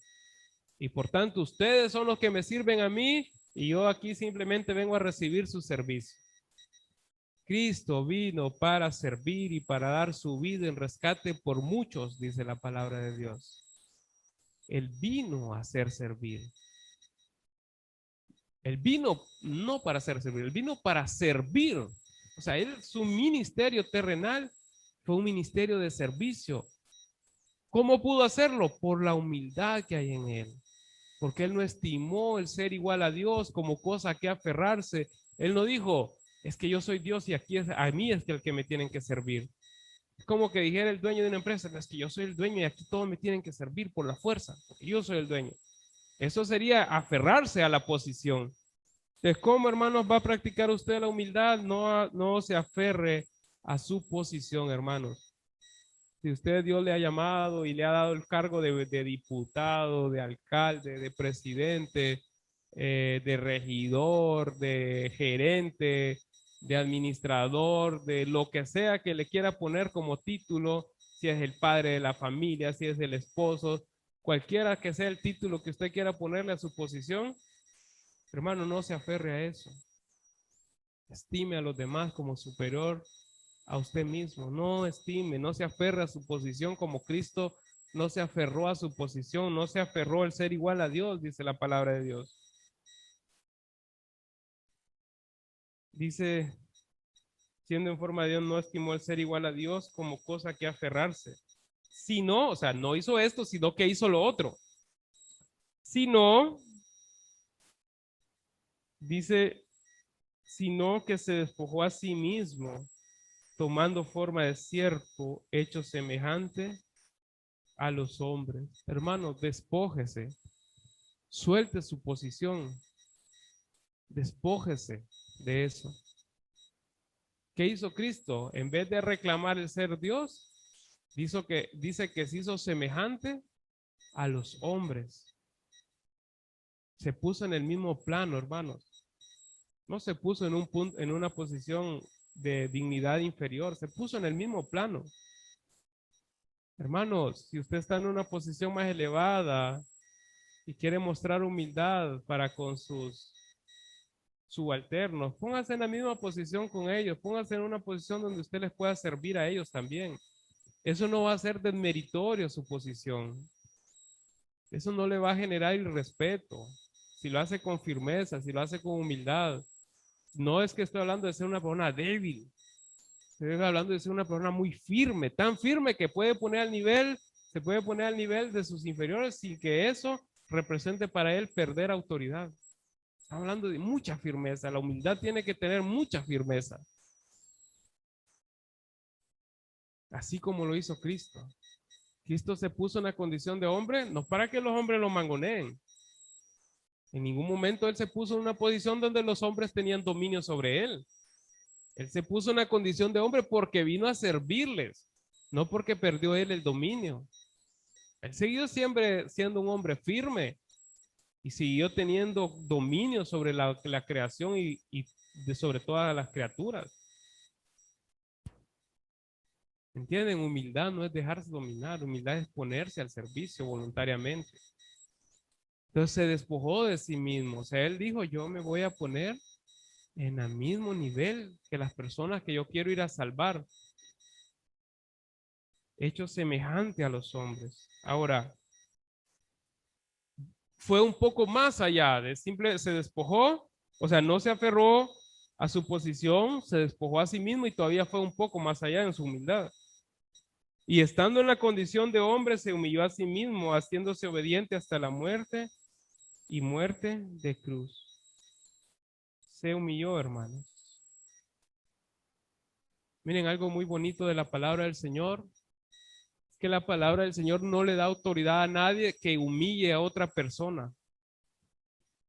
Y por tanto, ustedes son los que me sirven a mí y yo aquí simplemente vengo a recibir su servicio. Cristo vino para servir y para dar su vida en rescate por muchos, dice la palabra de Dios. Él vino a ser servir. Él vino no para ser servir, él vino para servir. O sea, su ministerio terrenal fue un ministerio de servicio. ¿Cómo pudo hacerlo? Por la humildad que hay en él. Porque él no estimó el ser igual a Dios como cosa a que aferrarse. Él no dijo, es que yo soy Dios y aquí a mí es el que me tienen que servir. Es como que dijera el dueño de una empresa, es que yo soy el dueño y aquí todos me tienen que servir por la fuerza, porque yo soy el dueño. Eso sería aferrarse a la posición. Entonces, ¿cómo, hermanos, va a practicar usted la humildad? No se aferre a su posición, hermanos. Si usted Dios le ha llamado y le ha dado el cargo de diputado, de alcalde, de presidente, de regidor, de gerente, de administrador, de lo que sea que le quiera poner como título, si es el padre de la familia, si es el esposo, cualquiera que sea el título que usted quiera ponerle a su posición, hermano, no se aferre a eso. Estime a los demás como superior a usted mismo. No estime, no se aferre a su posición como Cristo no se aferró a su posición, no se aferró al ser igual a Dios, dice la palabra de Dios. Dice, siendo en forma de Dios, no estimó el ser igual a Dios como cosa que aferrarse. Sino, o sea, no hizo esto, sino que hizo lo otro. Sino, dice, sino que se despojó a sí mismo, tomando forma de siervo, hecho semejante a los hombres. Hermano, despójese, suelte su posición, despójese de eso. ¿Qué hizo Cristo? En vez de reclamar el ser Dios, dice que se hizo semejante a los hombres. Se puso en el mismo plano, hermanos. No se puso en un punto, en una posición de dignidad inferior, se puso en el mismo plano. Hermanos, si usted está en una posición más elevada y quiere mostrar humildad para con sus subalternos, póngase en la misma posición con ellos, póngase en una posición donde usted les pueda servir a ellos también. Eso no va a ser desmeritorio su posición. Eso no le va a generar irrespeto. Si lo hace con firmeza, si lo hace con humildad. No es que estoy hablando de ser una persona débil. Estoy hablando de ser una persona muy firme, tan firme que puede poner al nivel, se puede poner al nivel de sus inferiores sin que eso represente para él perder autoridad. Está hablando de mucha firmeza. La humildad tiene que tener mucha firmeza. Así como lo hizo Cristo. Cristo se puso en la condición de hombre, no para que los hombres lo mangoneen. En ningún momento él se puso en una posición donde los hombres tenían dominio sobre él. Él se puso en la condición de hombre porque vino a servirles, no porque perdió él el dominio. Él siguió siempre siendo un hombre firme y siguió teniendo dominio sobre la creación y sobre todas las criaturas. ¿Entienden? Humildad no es dejarse dominar, humildad es ponerse al servicio voluntariamente. Entonces se despojó de sí mismo. O sea, él dijo, yo me voy a poner en el mismo nivel que las personas que yo quiero ir a salvar, hecho semejante a los hombres. Ahora, fue un poco más allá de simple, se despojó, o sea, no se aferró a su posición, se despojó a sí mismo y todavía fue un poco más allá en su humildad. Y estando en la condición de hombre, se humilló a sí mismo, haciéndose obediente hasta la muerte y muerte de cruz. Se humilló, hermanos. Miren, algo muy bonito de la palabra del Señor, es que la palabra del Señor no le da autoridad a nadie que humille a otra persona.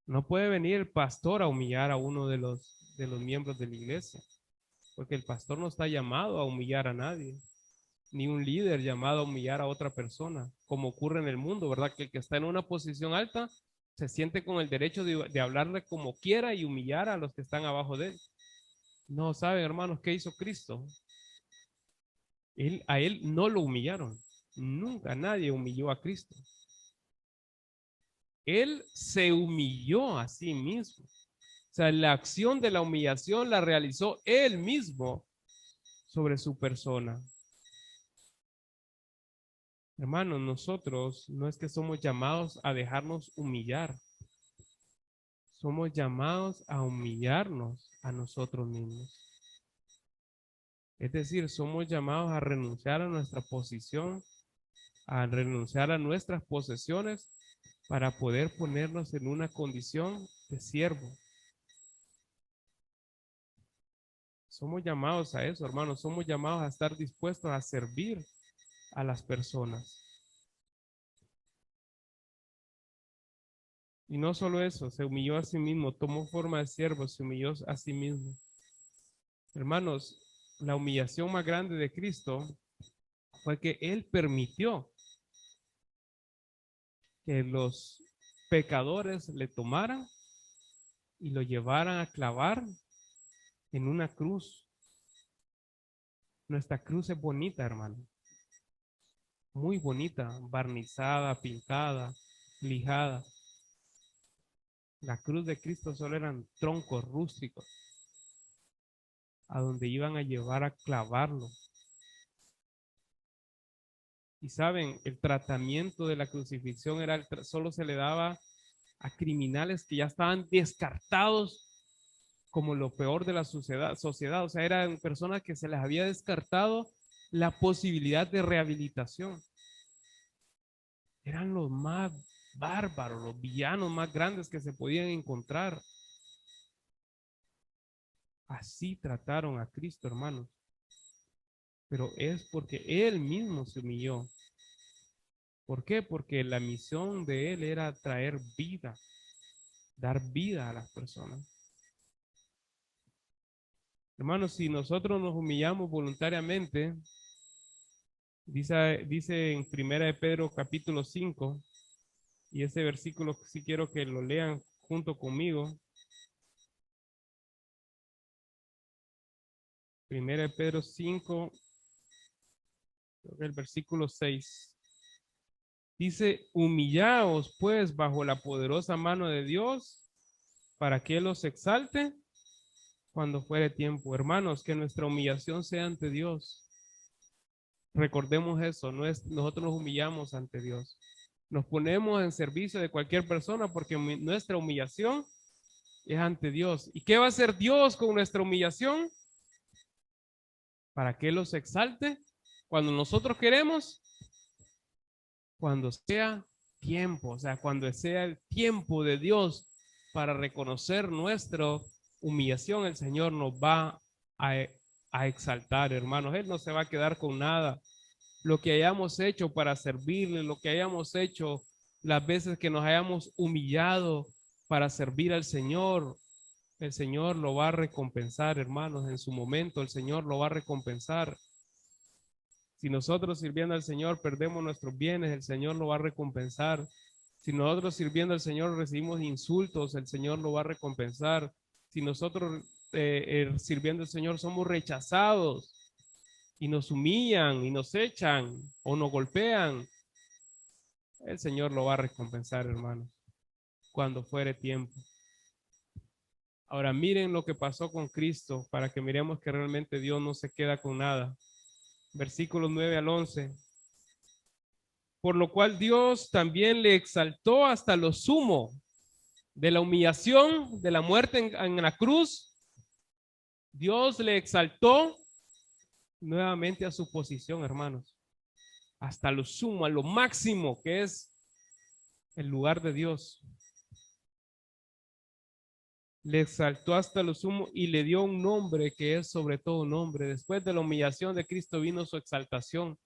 No puede venir el pastor a humillar a uno de los miembros de la iglesia, porque el pastor no está llamado a humillar a nadie, ni un líder llamado a humillar a otra persona, como ocurre en el mundo, ¿verdad? Que el que está en una posición alta se siente con el derecho de hablarle como quiera y humillar a los que están abajo de él. No saben, hermanos, qué hizo Cristo. A él no lo humillaron. Nunca nadie humilló a Cristo. Él se humilló a sí mismo. O sea, la acción de la humillación la realizó él mismo sobre su persona. Hermanos, nosotros no es que somos llamados a dejarnos humillar. Somos llamados a humillarnos a nosotros mismos. Es decir, somos llamados a renunciar a nuestra posición, a renunciar a nuestras posesiones para poder ponernos en una condición de siervo. Somos llamados a eso, hermanos. Somos llamados a estar dispuestos a servir a las personas. Y no solo eso, se humilló a sí mismo, tomó forma de siervo, se humilló a sí mismo. Hermanos, la humillación más grande de Cristo fue que Él permitió que los pecadores le tomaran y lo llevaran a clavar en una cruz. Nuestra cruz es bonita, hermano. Muy bonita, barnizada, pintada, lijada. La cruz de Cristo solo eran troncos rústicos a donde iban a llevar a clavarlo. Y saben, el tratamiento de la crucifixión solo se le daba a criminales que ya estaban descartados como lo peor de la sociedad. O sea, eran personas que se les había descartado la posibilidad de rehabilitación. Eran los más bárbaros, los villanos más grandes que se podían encontrar. Así trataron a Cristo, hermanos. Pero es porque Él mismo se humilló. ¿Por qué? Porque la misión de Él era traer vida, dar vida a las personas. Hermanos, si nosotros nos humillamos voluntariamente, dice en Primera de Pedro capítulo 5, y ese versículo sí quiero que lo lean junto conmigo. Primera de Pedro 5, creo que el versículo 6. Dice, humillaos pues bajo la poderosa mano de Dios para que Él los exalte cuando fuere tiempo. Hermanos, que nuestra humillación sea ante Dios. Recordemos eso, nosotros nos humillamos ante Dios. Nos ponemos en servicio de cualquier persona porque nuestra humillación es ante Dios. ¿Y qué va a hacer Dios con nuestra humillación? Para que Él los exalte cuando nosotros queremos, cuando sea tiempo, o sea, cuando sea el tiempo de Dios para reconocer nuestra humillación, el Señor nos va a exaltar, hermanos. Él no se va a quedar con nada. Lo que hayamos hecho para servirle, lo que hayamos hecho las veces que nos hayamos humillado para servir al Señor, el Señor lo va a recompensar, hermanos. En su momento el Señor lo va a recompensar. Si nosotros sirviendo al Señor perdemos nuestros bienes, el Señor lo va a recompensar. Si nosotros sirviendo al Señor recibimos insultos, el Señor lo va a recompensar. Si nosotros sirviendo al Señor somos rechazados y nos humillan y nos echan o nos golpean, el Señor lo va a recompensar, hermanos, cuando fuere tiempo. Ahora miren lo que pasó con Cristo para que miremos que realmente Dios no se queda con nada. Versículos 9 al 11. Por lo cual Dios también le exaltó hasta lo sumo de la humillación, de la muerte en la cruz. Dios le exaltó nuevamente a su posición, hermanos, hasta lo sumo, a lo máximo que es el lugar de Dios. Le exaltó hasta lo sumo y le dio un nombre que es sobre todo nombre. Después de la humillación de Cristo vino su exaltación.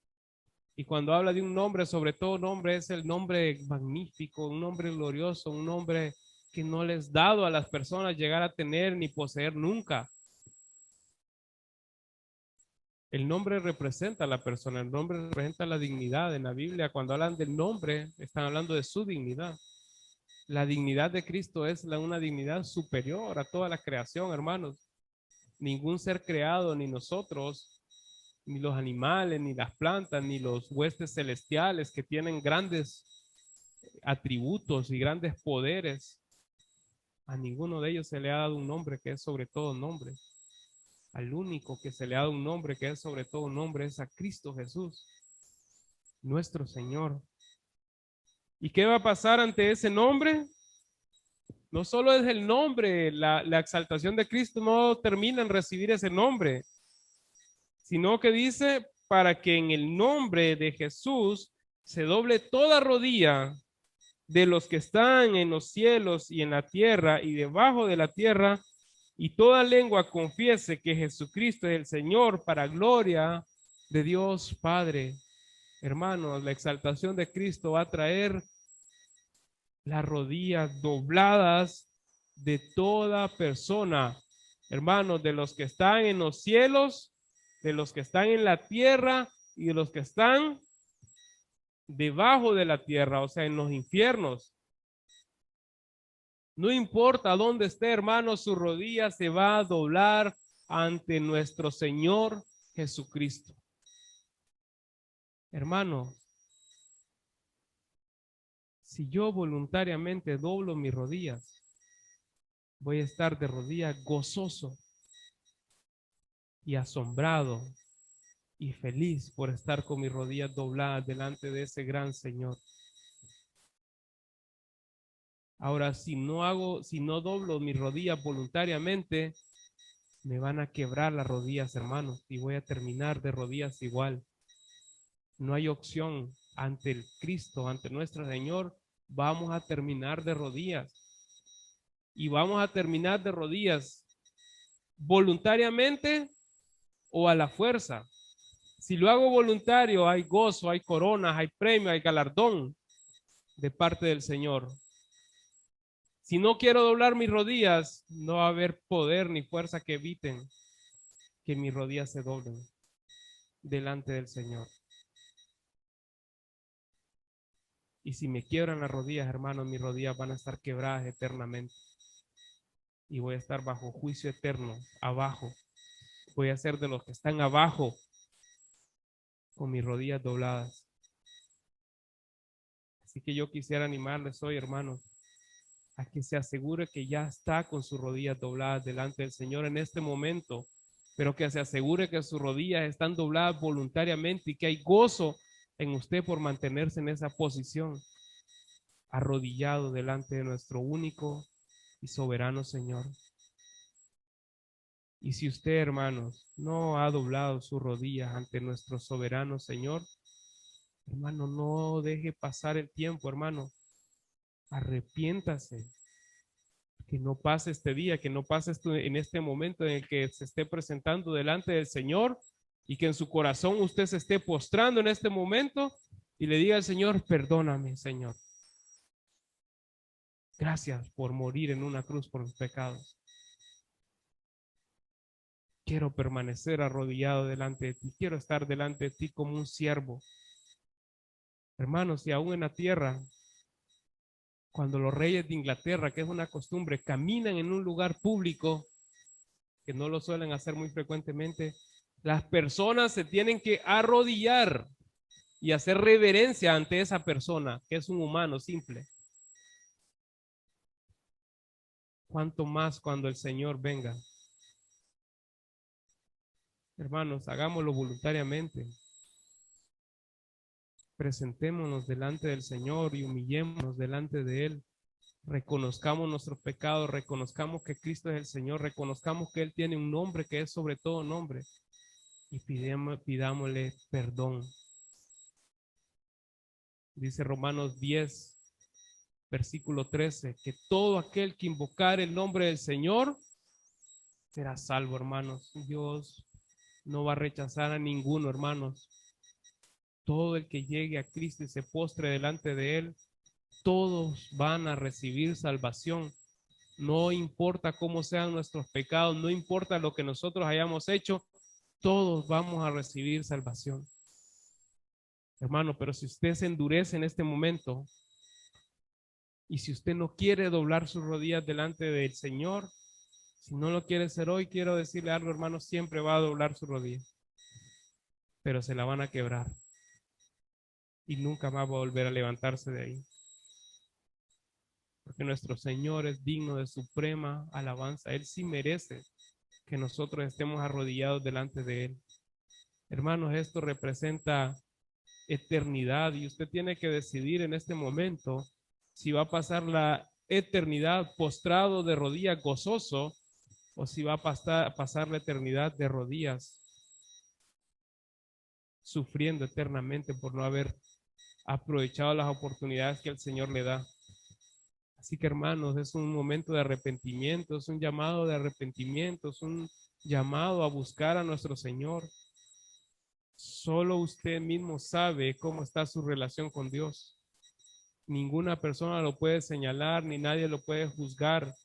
Y cuando habla de un nombre, sobre todo nombre, es el nombre magnífico, un nombre glorioso, un nombre que no les dado a las personas llegar a tener ni poseer nunca. El nombre representa a la persona, el nombre representa la dignidad. En la Biblia, cuando hablan del nombre, están hablando de su dignidad. La dignidad de Cristo es una dignidad superior a toda la creación, hermanos. Ningún ser creado, ni nosotros, ni los animales, ni las plantas, ni los huestes celestiales que tienen grandes atributos y grandes poderes, a ninguno de ellos se le ha dado un nombre que es sobre todo nombre. Al único que se le ha dado un nombre que es sobre todo nombre es a Cristo Jesús, nuestro Señor. ¿Y qué va a pasar ante ese nombre? No solo es el nombre, la exaltación de Cristo no termina en recibir ese nombre, sino que dice para que en el nombre de Jesús se doble toda rodilla de los que están en los cielos y en la tierra y debajo de la tierra, y toda lengua confiese que Jesucristo es el Señor, para gloria de Dios Padre. Hermanos, la exaltación de Cristo va a traer las rodillas dobladas de toda persona, hermanos, de los que están en los cielos, de los que están en la tierra y de los que están debajo de la tierra, o sea, en los infiernos. No importa dónde esté, hermano, su rodilla se va a doblar ante nuestro Señor Jesucristo. Hermano, si yo voluntariamente doblo mis rodillas, voy a estar de rodillas gozoso y asombrado y feliz por estar con mis rodillas dobladas delante de ese gran Señor. Ahora, si no doblo mis rodillas voluntariamente, me van a quebrar las rodillas, hermanos, y voy a terminar de rodillas igual. No hay opción ante el Cristo, ante nuestro Señor, vamos a terminar de rodillas. Y vamos a terminar de rodillas voluntariamente o a la fuerza. Si lo hago voluntario, hay gozo, hay coronas, hay premio, hay galardón de parte del Señor. Si no quiero doblar mis rodillas, no va a haber poder ni fuerza que eviten que mis rodillas se doblen delante del Señor. Y si me quiebran las rodillas, hermanos, mis rodillas van a estar quebradas eternamente. Y voy a estar bajo juicio eterno, abajo. Voy a ser de los que están abajo con mis rodillas dobladas. Así que yo quisiera animarles hoy, hermanos, a que se asegure que ya está con sus rodillas dobladas delante del Señor en este momento, pero que se asegure que sus rodillas están dobladas voluntariamente y que hay gozo en usted por mantenerse en esa posición, arrodillado delante de nuestro único y soberano Señor. Y si usted, hermanos, no ha doblado sus rodillas ante nuestro soberano Señor, hermano, no deje pasar el tiempo, hermano. Arrepiéntase, que no pase este día, que no pase en este momento en el que se esté presentando delante del Señor y que en su corazón usted se esté postrando en este momento y le diga al Señor, perdóname, Señor. Gracias por morir en una cruz por mis pecados. Quiero permanecer arrodillado delante de ti. Quiero estar delante de ti como un siervo. Hermanos, y aún en la tierra, cuando los reyes de Inglaterra, que es una costumbre, caminan en un lugar público, que no lo suelen hacer muy frecuentemente, las personas se tienen que arrodillar y hacer reverencia ante esa persona, que es un humano simple. ¿Cuánto más cuando el Señor venga? Hermanos, hagámoslo voluntariamente. Presentémonos delante del Señor y humillémonos delante de Él. Reconozcamos nuestros pecados, reconozcamos que Cristo es el Señor, reconozcamos que Él tiene un nombre que es sobre todo nombre y pidámosle perdón. Dice Romanos 10, versículo 13, que todo aquel que invocar el nombre del Señor será salvo, hermanos. Dios no va a rechazar a ninguno, hermanos. Todo el que llegue a Cristo y se postre delante de Él, todos van a recibir salvación. No importa cómo sean nuestros pecados, no importa lo que nosotros hayamos hecho, todos vamos a recibir salvación. Hermano, pero si usted se endurece en este momento y si usted no quiere doblar sus rodillas delante del Señor, si no lo quiere hacer hoy, quiero decirle algo, hermano, siempre va a doblar su rodilla, pero se la van a quebrar y nunca más va a volver a levantarse de ahí. Porque nuestro Señor es digno de suprema alabanza. Él sí merece que nosotros estemos arrodillados delante de Él. Hermanos, esto representa eternidad y usted tiene que decidir en este momento si va a pasar la eternidad postrado de rodillas gozoso o si va a pasar la eternidad de rodillas sufriendo eternamente por no haber aprovechado las oportunidades que el Señor le da. Así que hermanos, es un momento de arrepentimiento, es un llamado de arrepentimiento, es un llamado a buscar a nuestro Señor. Solo usted mismo sabe cómo está su relación con Dios. Ninguna persona lo puede señalar, ni nadie lo puede juzgar.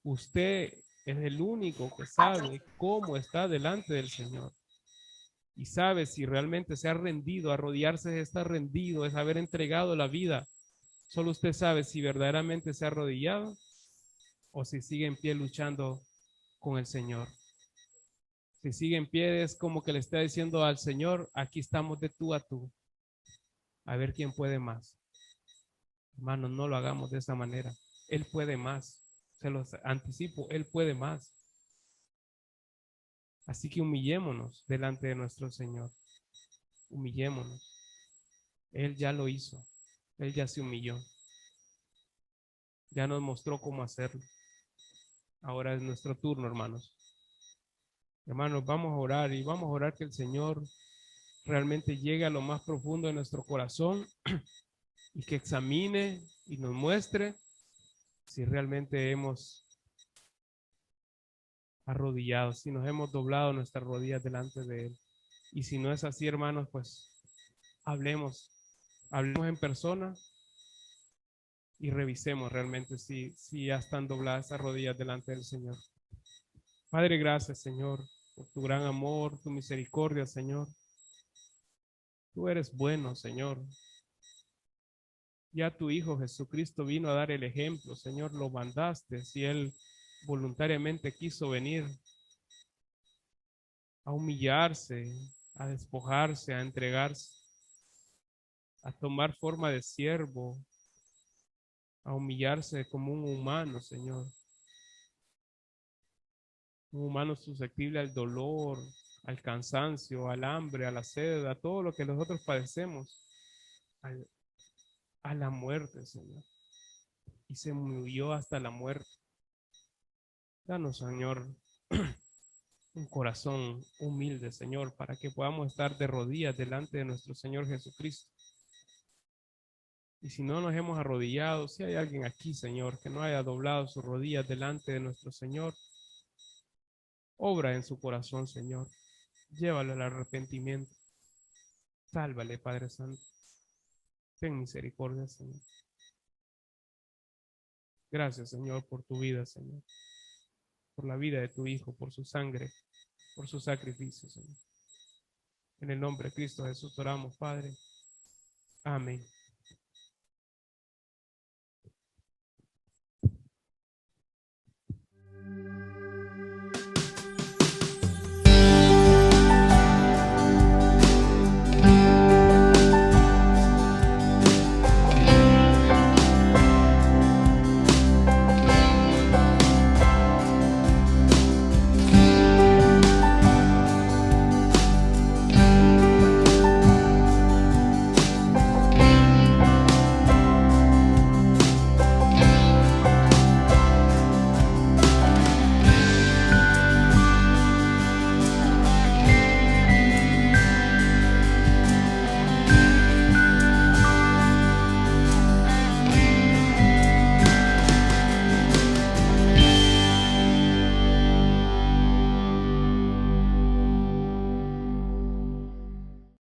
Usted es el único que sabe cómo está delante del Señor. Y sabe si realmente se ha rendido, arrodillarse es estar rendido, es haber entregado la vida. Solo usted sabe si verdaderamente se ha arrodillado o si sigue en pie luchando con el Señor. Si sigue en pie es como que le está diciendo al Señor, aquí estamos de tú a tú, a ver quién puede más. Hermanos, no lo hagamos de esa manera. Él puede más. Se los anticipo, Él puede más. Así que humillémonos delante de nuestro Señor. Humillémonos. Él ya lo hizo. Él ya se humilló. Ya nos mostró cómo hacerlo. Ahora es nuestro turno, hermanos. Hermanos, vamos a orar y vamos a orar que el Señor realmente llegue a lo más profundo de nuestro corazón y que examine y nos muestre si realmente hemos arrodillado, si nos hemos doblado nuestras rodillas delante de Él. Y si no es así, hermanos, pues hablemos en persona y revisemos realmente si ya están dobladas esas rodillas delante del Señor. Padre, gracias, Señor, por tu gran amor, tu misericordia, Señor. Tú eres bueno, Señor. Ya tu Hijo Jesucristo vino a dar el ejemplo, Señor, lo mandaste, si Él voluntariamente quiso venir a humillarse, a despojarse, a entregarse, a tomar forma de siervo, a humillarse como un humano, Señor. Un humano susceptible al dolor, al cansancio, al hambre, a la sed, a todo lo que nosotros padecemos, al- a la muerte, Señor. Y se murió hasta la muerte. Danos, Señor, un corazón humilde, Señor, para que podamos estar de rodillas delante de nuestro Señor Jesucristo. Y si no nos hemos arrodillado, si hay alguien aquí, Señor, que no haya doblado sus rodillas delante de nuestro Señor, obra en su corazón, Señor. Llévalo al arrepentimiento. Sálvale, Padre Santo. Ten misericordia, Señor. Gracias, Señor, por tu vida, Señor. Por la vida de tu Hijo, por su sangre, por su sacrificio, Señor. En el nombre de Cristo Jesús oramos, Padre. Amén.